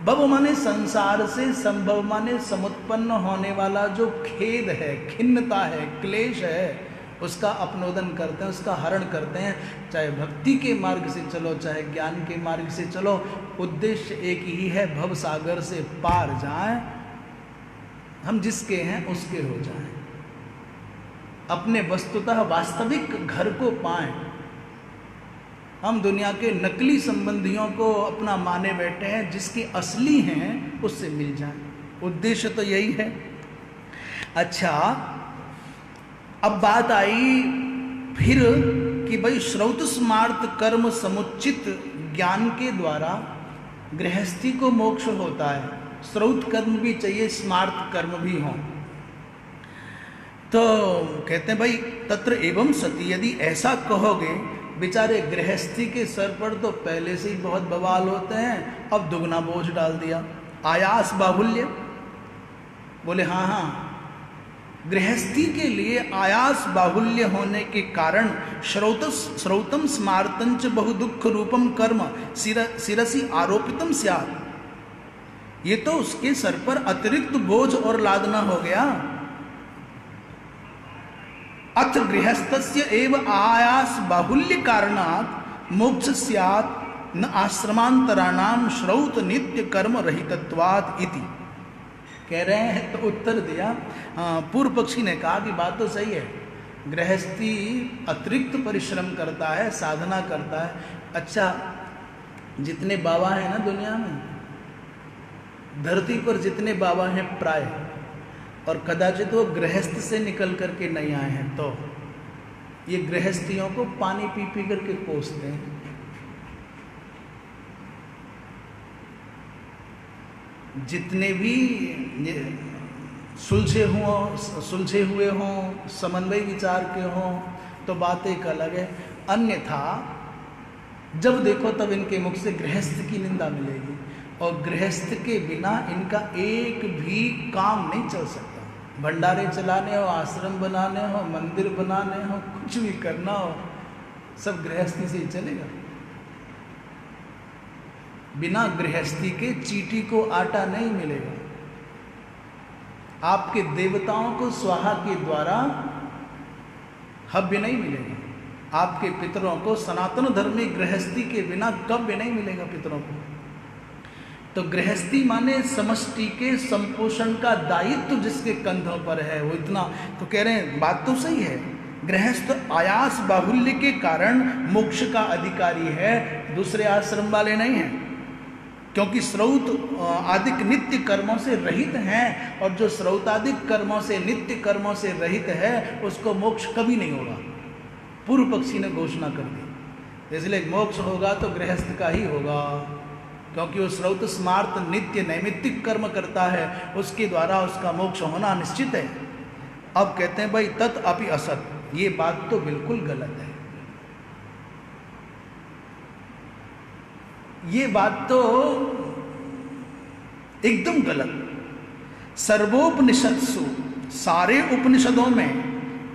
S1: भव माने संसार से, संभव माने समुत्पन्न होने वाला जो खेद है, खिन्नता है, क्लेश है, उसका अपनोदन करते हैं, उसका हरण करते हैं। चाहे भक्ति के मार्ग से चलो, चाहे ज्ञान के मार्ग से चलो, उद्देश्य एक ही है, भव सागर से पार जाएं, हम जिसके हैं उसके हो जाएं, अपने वस्तुतः वास्तविक घर को पाएं। हम दुनिया के नकली संबंधियों को अपना माने बैठे हैं, जिसके असली हैं उससे मिल जाएं। उद्देश्य तो यही है। अच्छा, अब बात आई फिर कि भाई श्रौत स्मार्त कर्म समुचित ज्ञान के द्वारा गृहस्थी को मोक्ष होता है। श्रौत कर्म भी चाहिए, स्मार्त कर्म भी हों। तो कहते हैं भाई तत्र एवं सती, यदि ऐसा कहोगे, बेचारे गृहस्थी के सर पर तो पहले से ही बहुत बवाल होते हैं, अब दुगना बोझ डाल दिया। आयास बाहुल्य, बोले हाँ हाँ, गृहस्थी के लिए आयास बाहुल्य होने के कारण श्रौतम स्मार्तंच बहु दुख रूपम कर्म शिरसी आरोपितम स्यात्। ये तो उसके सर पर अतिरिक्त बोझ और लादना हो गया। अथ गृहस्थस्य एव आयास बाहुल्य कारणात् मोक्ष स्यात् न आश्रमांतराणाम श्रौत नित्य कर्म रहितत्वात् इति। कह रहे हैं तो उत्तर दिया, पूर्व पक्षी ने कहा कि बात तो सही है, गृहस्थी अतिरिक्त परिश्रम करता है, साधना करता है। अच्छा, जितने बाबा हैं ना दुनिया में, धरती पर जितने बाबा हैं प्राय, और कदाचित वो गृहस्थ से निकल करके नहीं आए हैं, तो ये गृहस्थियों को पानी पी पी करके पोसते हैं। जितने भी सुलझे हुए हों, समन्वय विचार के हों, तो बात एक अलग है। अन्यथा जब देखो तब इनके मुख से गृहस्थ की निंदा मिलेगी, और गृहस्थ के बिना इनका एक भी काम नहीं चल सकता। भंडारे चलाने हो, आश्रम बनाने हो, मंदिर बनाने हो, कुछ भी करना हो, सब गृहस्थी से ही चलेगा। बिना गृहस्थी के चींटी को आटा नहीं मिलेगा। आपके देवताओं को स्वाहा के द्वारा हव्य नहीं मिलेगा। आपके पितरों को सनातन धर्म में गृहस्थी के बिना कव्य नहीं मिलेगा पितरों को। तो गृहस्थी माने समष्टि के संपोषण का दायित्व जिसके कंधों पर है, वो इतना। तो कह रहे हैं बात तो सही है, गृहस्थ आयास बाहुल्य के कारण मोक्ष का अधिकारी है, दूसरे आश्रम वाले नहीं हैं, क्योंकि श्रौत आदिक नित्य कर्मों से रहित हैं, और जो श्रौतादिक कर्मों से, नित्य कर्मों से रहित है, उसको मोक्ष कभी नहीं होगा। पूर्व पक्षी ने घोषणा कर दी। इसलिए मोक्ष होगा तो गृहस्थ का ही होगा, क्योंकि वो श्रौत स्मार्त नित्य नैमित्तिक कर्म करता है, उसके द्वारा उसका मोक्ष होना निश्चित है। अब कहते हैं भाई तत् अपि असत, ये बात तो बिल्कुल गलत है। ये बात तो एकदम गलत। सर्वोपनिषत्सु, सारे उपनिषदों में,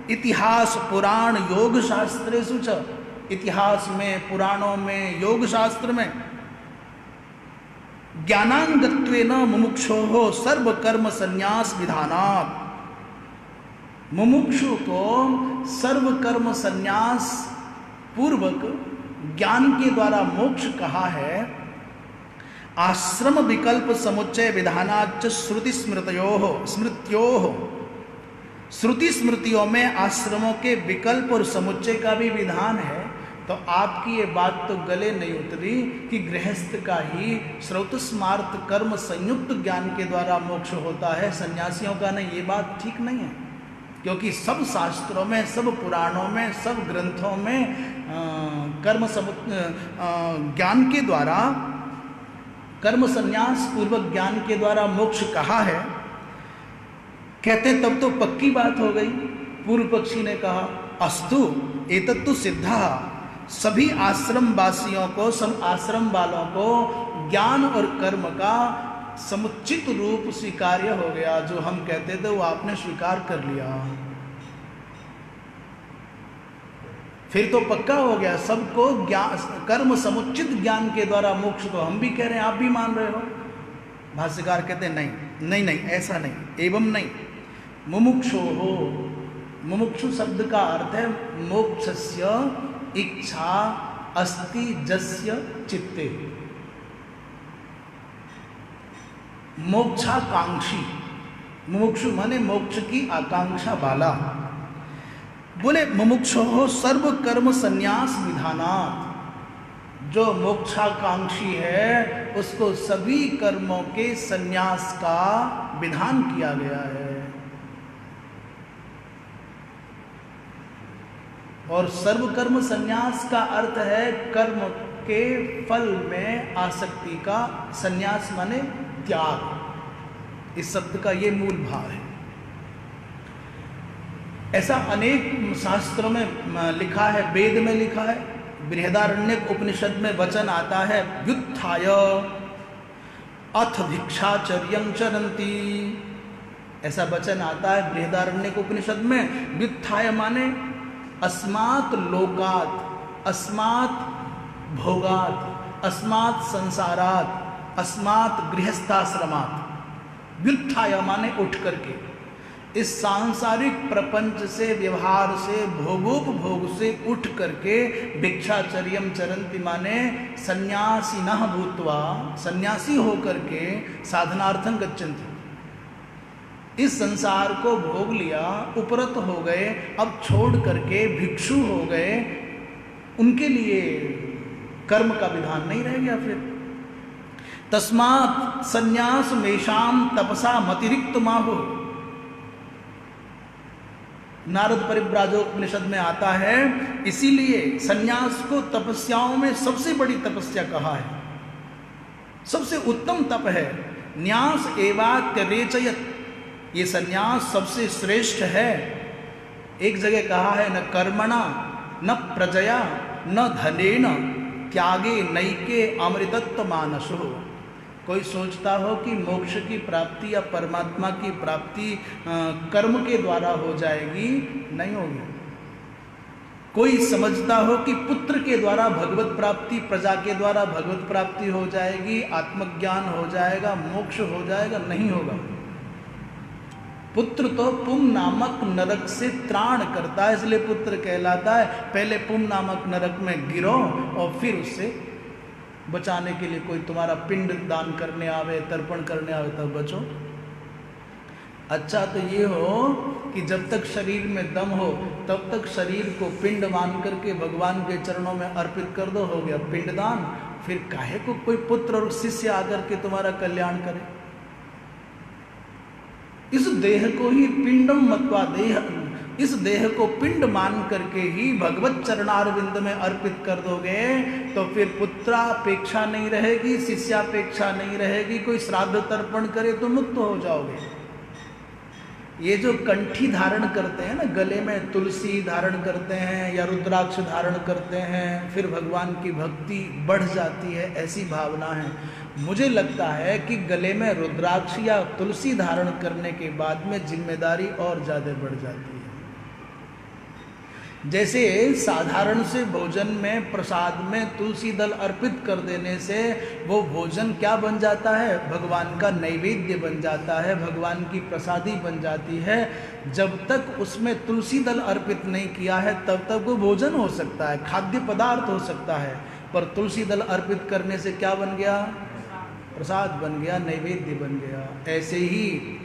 S1: इतिहास पुराण योग शास्त्रेषु च, इतिहास में, पुराणों में, योग शास्त्र में, ज्ञानांगत्वेन मुमुक्षोः सर्व कर्म संन्यास विधानात्, मुमुक्षु को सर्व कर्म संन्यास पूर्वक ज्ञान के द्वारा मोक्ष कहा है। आश्रम विकल्प समुच्चय विधानाच्च श्रुति स्मृत्योः, श्रुति स्मृतियों में आश्रमों के विकल्प और समुच्चय का भी विधान है। तो आपकी ये बात तो गले नहीं उतरी कि गृहस्थ का ही श्रौत स्मार्त कर्म संयुक्त ज्ञान के द्वारा मोक्ष होता है, सन्यासियों का नहीं। ये बात ठीक नहीं है, क्योंकि सब शास्त्रों में, सब पुराणों में, सब ग्रंथों में कर्म ज्ञान के द्वारा, कर्म संन्यास पूर्वक ज्ञान के द्वारा मोक्ष कहा है। कहते तब तो पक्की बात हो गई। पूर्व पक्षी ने कहा अस्तु एतत्तु सिद्धा सभी आश्रम वासियों को, सब आश्रम वालों को ज्ञान और कर्म का समुचित रूप स्वीकार्य हो गया। जो हम कहते थे वो आपने स्वीकार कर लिया, फिर तो पक्का हो गया। सबको ज्ञान, कर्म समुचित ज्ञान के द्वारा मोक्ष, तो हम भी कह रहे हैं, आप भी मान रहे हो। भाष्यकार कहते हैं नहीं नहीं नहीं, ऐसा नहीं, एवं नहीं। मुमुक्षो हो, मुमुक्षु शब्द का अर्थ है मोक्षस्य इच्छा अस्ति जस्य चित्ते, मोक्षाकांक्षी। मुमुक्षु माने मोक्ष की आकांक्षा वाला। बोले मुमुक्षो हो सर्व कर्म संन्यास विधानात्, जो मोक्षाकांक्षी है उसको सभी कर्मों के संन्यास का विधान किया गया है। और सर्व कर्म संन्यास का अर्थ है कर्म के फल में आसक्ति का संन्यास माने त्याग। इस शब्द का ये मूल भाव है। ऐसा अनेक शास्त्रों में लिखा है, वेद में लिखा है, बृहदारण्यक उपनिषद में वचन आता है व्युत्थाय अथ भिक्षाचर्यं चरन्ति। ऐसा वचन आता है बृहदारण्यक उपनिषद में। व्युत्थाय माने अस्मात् लोकात्, अस्मात् भोगात्, अस्मात् संसारात्, अस्मात् गृहस्थाश्रमात्। व्युत्थाय माने उठ करके, इस सांसारिक प्रपंच से, व्यवहार से, भोगोपभोग से उठ करके, भिक्षाचर्यम चरंति माने संन्यासिनः भूत्वा, सन्यासी होकर के साधनार्थं गच्छन्ति। इस संसार को भोग लिया, उपरत हो गए, अब छोड़ करके भिक्षु हो गए, उनके लिए कर्म का विधान नहीं रह गया। फिर तस्मात् संन्यास मेषाम तपसा मतिरिक्त माहो। नारद परिव्राजोपनिषद में आता है, इसीलिए संन्यास को तपस्याओं में सबसे बड़ी तपस्या कहा है, सबसे उत्तम तप है। न्यास एवात्यरेचयत्, ये संन्यास सबसे श्रेष्ठ है। एक जगह कहा है न कर्मणा न प्रजया न धनेन त्यागे नैके अमृतत्व मानसो। कोई सोचता हो कि मोक्ष की प्राप्ति या परमात्मा की प्राप्ति कर्म के द्वारा हो जाएगी, नहीं होगी। कोई समझता हो कि पुत्र के द्वारा भगवत प्राप्ति, प्रजा के द्वारा भगवत प्राप्ति हो जाएगी, आत्मज्ञान हो जाएगा, मोक्ष हो जाएगा, नहीं होगा। पुत्र तो पुम नामक नरक से त्राण करता है, इसलिए पुत्र कहलाता है। पहले पुम नामक नरक में गिरो और फिर उससे बचाने के लिए कोई तुम्हारा पिंड दान करने आवे, तर्पण करने आवे, तब बचो। अच्छा तो ये हो कि जब तक शरीर में दम हो तब तक शरीर को पिंड मान करके भगवान के चरणों में अर्पित कर दो, हो गया पिंडदान। फिर काहे को कोई पुत्र और शिष्य आकर के तुम्हारा कल्याण करे। इस देह को ही पिंडम मत्वा देह, इस देह को पिंड मान करके ही भगवत चरणारविंद में अर्पित कर दोगे तो फिर पुत्रापेक्षा नहीं रहेगी, शिष्यापेक्षा नहीं रहेगी। कोई श्राद्ध तर्पण करे तो मुक्त हो जाओगे। ये जो कंठी धारण करते हैं ना, गले में तुलसी धारण करते हैं या रुद्राक्ष धारण करते हैं, फिर भगवान की भक्ति बढ़ जाती है, ऐसी भावना है। मुझे लगता है कि गले में रुद्राक्ष या तुलसी धारण करने के बाद में जिम्मेदारी और ज़्यादा बढ़ जाती है। जैसे साधारण से भोजन में, प्रसाद में तुलसी दल अर्पित कर देने से वो भोजन क्या बन जाता है, भगवान का नैवेद्य बन जाता है, भगवान की प्रसादी बन जाती है। जब तक उसमें तुलसी दल अर्पित नहीं किया है तब तक वो भोजन हो सकता है, खाद्य पदार्थ हो सकता है, पर तुलसी दल अर्पित करने से क्या बन गया, प्रसाद बन गया, नैवेद्य बन गया। ऐसे ही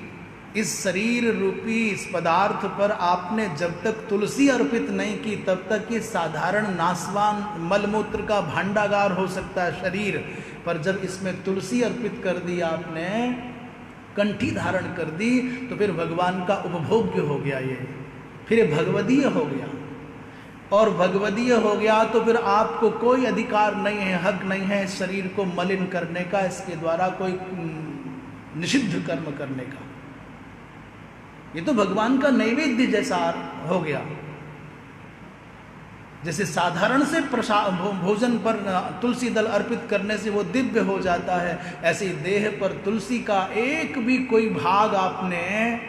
S1: इस शरीर रूपी इस पदार्थ पर आपने जब तक तुलसी अर्पित नहीं की तब तक ये साधारण नासवान मलमूत्र का भांडागार हो सकता है शरीर, पर जब इसमें तुलसी अर्पित कर दी आपने, कंठी धारण कर दी, तो फिर भगवान का उपभोग्य हो गया ये, फिर भगवदीय हो गया। और भगवदीय हो गया तो फिर आपको कोई अधिकार नहीं है, हक नहीं है इस शरीर को मलिन करने का, इसके द्वारा कोई निषिद्ध कर्म करने का। ये तो भगवान का नैवेद्य जैसा हो गया। जैसे साधारण से भोजन पर तुलसी दल अर्पित करने से वो दिव्य हो जाता है, ऐसे ही देह पर तुलसी का एक भी कोई भाग आपने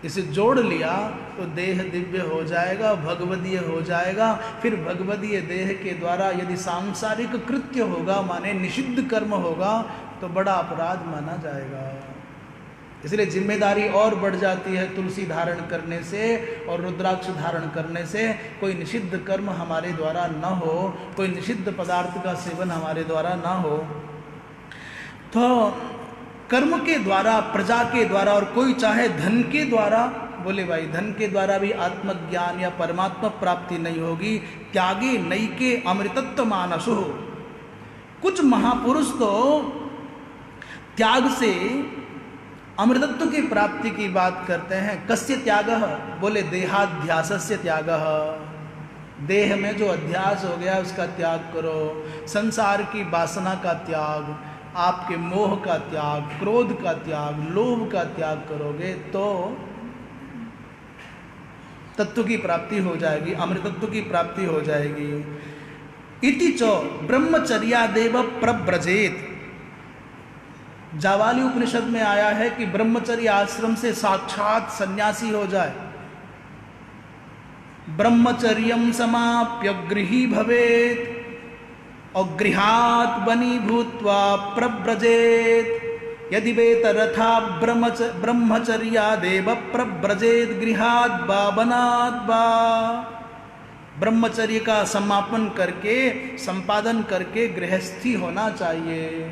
S1: इसे जोड़ लिया तो देह दिव्य हो जाएगा, भगवदीय हो जाएगा। फिर भगवदीय देह के द्वारा यदि सांसारिक कृत्य होगा, माने निषिद्ध कर्म होगा, तो बड़ा अपराध माना जाएगा। इसलिए जिम्मेदारी और बढ़ जाती है तुलसी धारण करने से और रुद्राक्ष धारण करने से। कोई निषिद्ध कर्म हमारे द्वारा न हो, कोई निषिद्ध पदार्थ का सेवन हमारे द्वारा न हो। तो कर्म के द्वारा, प्रजा के द्वारा, और कोई चाहे धन के द्वारा, बोले भाई धन के द्वारा भी आत्मज्ञान या परमात्मा प्राप्ति नहीं होगी। त्यागे नई के अमृतत्व मानसु। कुछ महापुरुष तो त्याग से अमृतत्व की प्राप्ति की बात करते हैं। कस्य त्यागः? बोले देहाध्यासस्य त्यागः। देह में जो अध्यास हो गया उसका त्याग करो। संसार की वासना का त्याग, आपके मोह का त्याग, क्रोध का त्याग, लोभ का त्याग करोगे तो तत्व की प्राप्ति हो जाएगी, अमृतत्व की प्राप्ति हो जाएगी। इति च ब्रह्मचर्यादेव प्रव्रजेत। जावाली उपनिषद में आया है कि ब्रह्मचर्य आश्रम से साक्षात सन्यासी हो जाए। ब्रह्मचर्यम समाप्य गृही भवेत और गृहात बनी भूत्वा प्रव्रजेत। यदि वेतरथा ब्रह्मचर्यादेव प्रव्रजेत गृहात वा वनात वा। ब्रह्मचर्य का समापन करके, संपादन करके गृहस्थी होना चाहिए।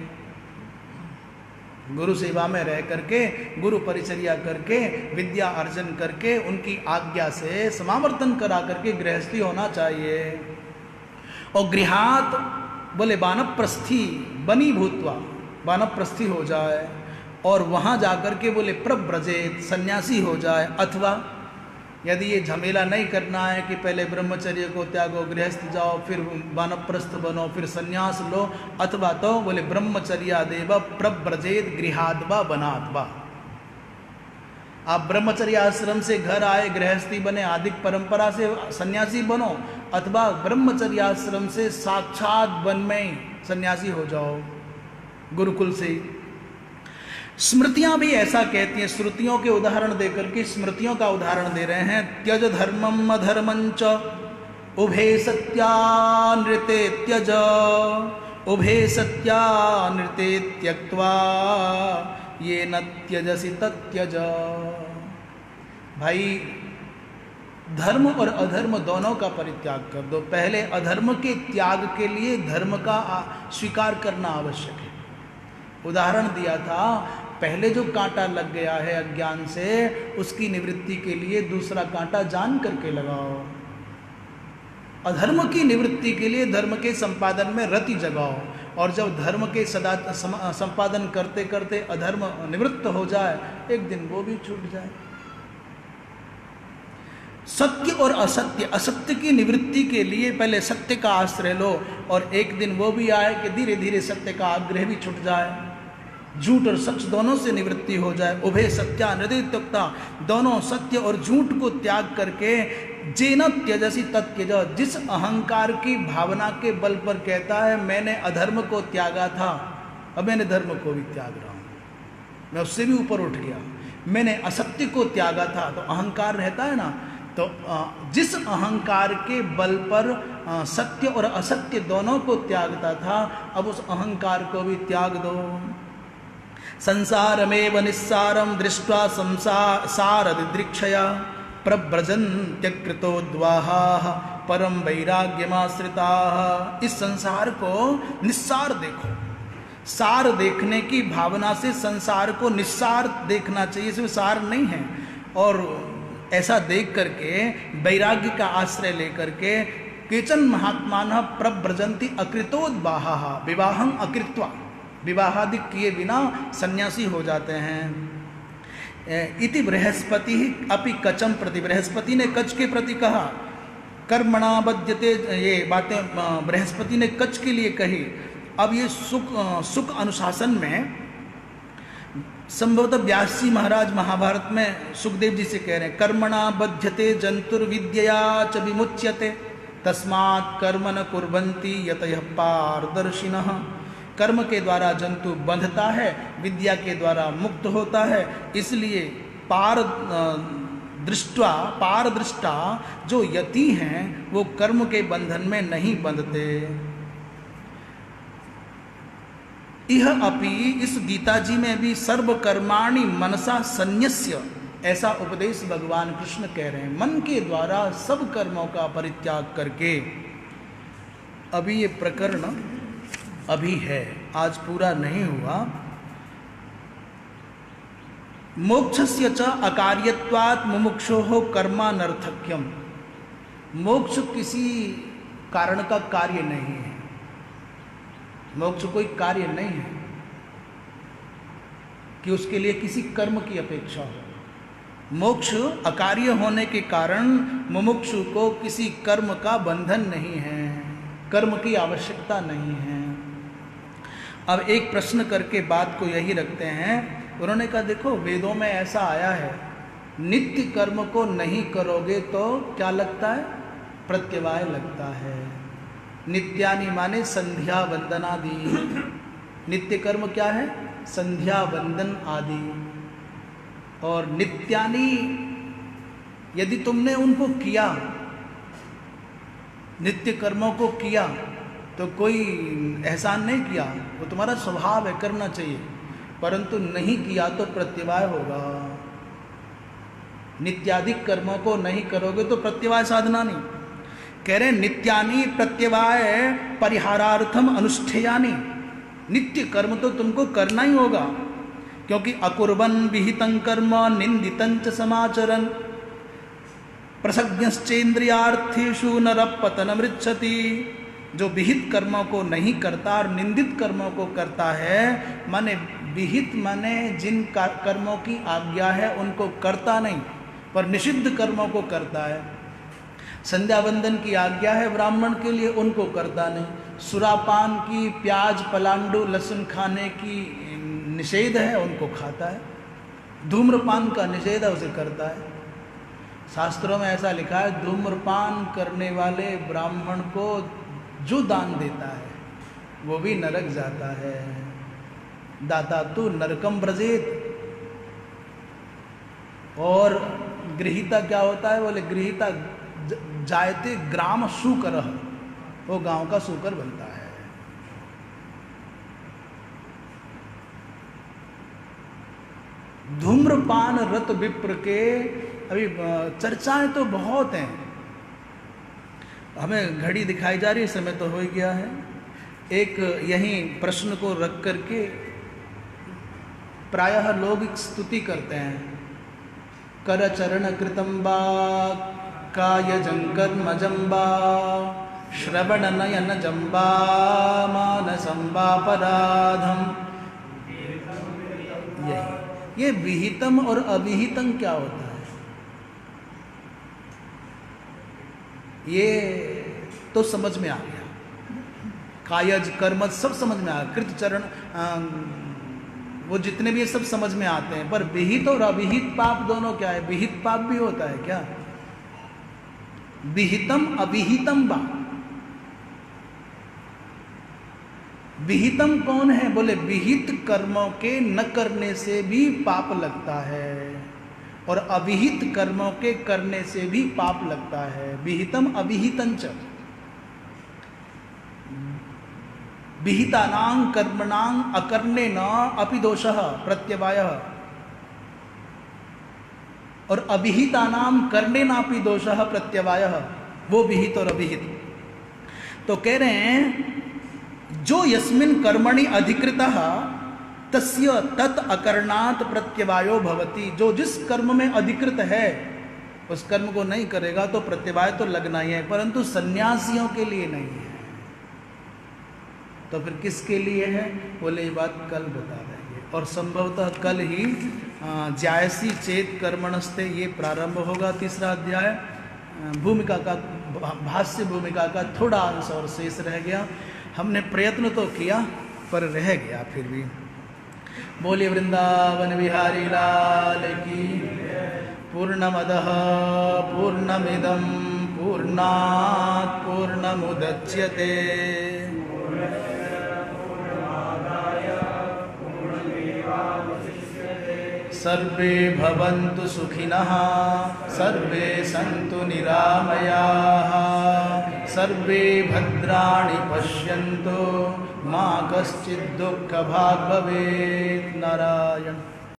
S1: गुरु सेवा में रह करके, गुरु परिचर्या करके, विद्या अर्जन करके, उनकी आज्ञा से समावर्तन करा करके गृहस्थी होना चाहिए। और गृहात बोले वानप्रस्थी, बनी भूतवा, वानप्रस्थी हो जाए। और वहाँ जाकर के बोले प्रव्रजेत, सन्यासी हो जाए। अथवा यदि ये झमेला नहीं करना है कि पहले ब्रह्मचर्य को त्यागो, गृहस्थ जाओ, फिर वानप्रस्थ बनो, फिर सन्यास लो, अथवा तो बोले ब्रह्मचर्यादेव प्रव्रजेत गृहाद वा वनाद वा। आप ब्रह्मचर्य आश्रम से घर आए, गृहस्थी बने, आदिक परंपरा से सन्यासी बनो, अथवा ब्रह्मचर्य आश्रम से साक्षात वन में सन्यासी हो जाओ, गुरुकुल से। स्मृतियां भी ऐसा कहती हैं, श्रुतियों के उदाहरण देकर के स्मृतियों का उदाहरण दे रहे हैं। त्यज धर्मम अधर्मंच उभे सत्यानृते त्यज, उभे सत्यानृते त्यक्त्वा ये न त्यजसि तत्यज। भाई धर्म और अधर्म दोनों का परित्याग कर दो। पहले अधर्म के त्याग के लिए धर्म का स्वीकार करना आवश्यक है। उदाहरण दिया था, पहले जो कांटा लग गया है अज्ञान से, उसकी निवृत्ति के लिए दूसरा कांटा जान करके लगाओ। अधर्म की निवृत्ति के लिए धर्म के संपादन में रति जगाओ। और जब धर्म के सदा संपादन करते करते अधर्म निवृत्त हो जाए, एक दिन वो भी छूट जाए। सत्य और असत्य, असत्य की निवृत्ति के लिए पहले सत्य का आश्रय लो, और एक दिन वो भी आए कि धीरे धीरे सत्य का आग्रह भी छूट जाए, झूठ और सच दोनों से निवृत्ति हो जाए। उभय सत्यानृतेत्युक्ता, दोनों सत्य और झूठ को त्याग करके जेन त्यजसी तत्यज। जिस अहंकार की भावना के बल पर कहता है मैंने अधर्म को त्यागा था, अब मैंने धर्म को भी त्याग रहा हूँ, मैं उससे भी ऊपर उठ गया। मैंने असत्य को त्यागा था, तो अहंकार रहता है ना, तो जिस अहंकार के बल पर सत्य और असत्य दोनों को त्यागता था, अब उस अहंकार को भी त्याग दो। संसारमेव निस्सारम दृष्ट्वा संसारदिदृक्षया प्रव्रजन्त्यकृतोद्वाहाः परम वैराग्यमाश्रिताः। इस संसार को निस्सार देखो। सार देखने की भावना से संसार को निस्सार देखना चाहिए, इसमें सार नहीं है। और ऐसा देख करके वैराग्य का आश्रय लेकर के केचन महात्मानः प्रव्रजन्ति अकृतोद्वाहाः विवाहं अकृत्वा, विवाहादि किए बिना सन्यासी हो जाते हैं। इति बृहस्पति अपि कचम प्रति, बृहस्पति ने कच के प्रति कहा। कर्मणा बध्यते, ये बातें बृहस्पति ने कच के लिए कही। अब ये सुख अनुशासन में संभवतः व्यास जी महाराज महाभारत में सुखदेव जी से कह रहे हैं, कर्मणा बध्यते जंतुर्विद्यया च विमुच्यते। तस्मात् कर्म न कुर्वन्ति यतयः पारदर्शिनः। कर्म के द्वारा जंतु बंधता है, विद्या के द्वारा मुक्त होता है। इसलिए पारदृष्टा जो यति हैं वो कर्म के बंधन में नहीं बंधते। यह अपि, इस गीता जी में भी सर्व कर्माणि मनसा संन्यस्य, ऐसा उपदेश भगवान कृष्ण कह रहे हैं। मन के द्वारा सब कर्मों का परित्याग करके। अभी ये प्रकरण अभी है, आज पूरा नहीं हुआ। मोक्षस्य च अकार्यत्वात् मुमुक्षोः कर्मानर्थक्यम। मोक्ष किसी कारण का कार्य नहीं है। मोक्ष कोई कार्य नहीं है कि उसके लिए किसी कर्म की अपेक्षा हो। मोक्ष अकार्य होने के कारण मुमुक्षु को किसी कर्म का बंधन नहीं है, कर्म की आवश्यकता नहीं है। अब एक प्रश्न करके बात को यही रखते हैं। उन्होंने कहा देखो वेदों में ऐसा आया है, नित्य कर्म को नहीं करोगे तो क्या लगता है? प्रत्यवाय लगता है। नित्यानि माने संध्या वंदन आदि। नित्य कर्म क्या है? संध्या वंदन आदि। और नित्यानि यदि तुमने उनको किया, नित्य कर्मों को किया, तो कोई एहसान नहीं किया, वो तुम्हारा स्वभाव है, करना चाहिए। परंतु नहीं किया तो प्रत्यवाय होगा। नित्याधिक कर्मों को नहीं करोगे तो प्रत्यवाय साधना नहीं। कह रहे नित्यानि प्रत्यवाय परिहारार्थम अनुष्ठेयानि। नित्य कर्म तो तुमको करना ही होगा, क्योंकि अकुर्वन् विहितं कर्म निंदितं च समाचरन् प्रसज्ञश्चेन्द्रियार्थेषु नरपतनमृच्छति। जो विहित कर्मों को नहीं करता और निंदित कर्मों को करता है, माने विहित माने जिन कर्मों की आज्ञा है उनको करता नहीं, पर निषिद्ध कर्मों को करता है। संध्या वंदन की आज्ञा है ब्राह्मण के लिए, उनको करता नहीं। सुरापान की, प्याज पलांडू लहसुन खाने की निषेध है, उनको खाता है। धूम्रपान का निषेध है, उसे करता है। शास्त्रों में ऐसा लिखा है, धूम्रपान करने वाले ब्राह्मण को जो दान देता है वो भी नरक जाता है। दाता तु नरकम व्रजेत। और गृहीता क्या होता है? बोले गृहीता जायते ग्राम शूकरः, वो गांव का शूकर बनता है। धूम्रपान रत विप्र के अभी चर्चाएं तो बहुत हैं। हमें घड़ी दिखाई जा रही है, समय तो हो ही गया है। एक यहीं प्रश्न को रख करके प्रायः लोग स्तुति करते हैं। कर चरण कृतं वा कायजं कर्मजं वा श्रवण नयन जंबा मानसं वा पराधम। यही ये विहितम और अविहितम क्या होता है? ये तो समझ में आ गया, कायज कर्मज सब समझ में आ गया। कृत चरण वो जितने भी ये सब समझ में आते हैं, पर विहित और अविहित पाप दोनों क्या है? विहित पाप भी होता है क्या? विहितम अविहितम वा। विहितम कौन है? बोले विहित कर्मों के न करने से भी पाप लगता है और अविहित कर्मों के करने से भी पाप लगता है। विहितम अविहितंच। विहितानां कर्मणां अकर्णेन अपि दोषः प्रत्यवायः, और अविहितानां कर्णेनापि दोषः प्रत्यवायः, वो विहित और अविहित। तो कह रहे हैं जो यस्मिन् कर्मणि अधिकृतः तस्य तत् अकर्णात् प्रत्यवायो भवति। जो जिस कर्म में अधिकृत है उस कर्म को नहीं करेगा तो प्रत्यवाय तो लगना ही है, परंतु सन्यासियों के लिए नहीं है। तो फिर किसके लिए है? बोले ये बात कल बता देंगे। और संभवतः कल ही ज्यायसी चेत कर्मणस्ते ये प्रारंभ होगा, तीसरा अध्याय। भूमिका का भाष्य भूमिका का थोड़ा अंश और शेष रह गया। हमने प्रयत्न तो किया पर रह गया फिर भी। बोलिए वृंदावन बिहारी लाल की। पूर्णमदः पूर्णमिदं पूर्णात् पूर्णमुदच्यते सर्वे भवन्तु सुखिनः सर्वे सन्तु निरामयाः सर्वे भद्राणि पश्यन्तु मा कश्चित् दुःखभाग् भवेत्। नारायण।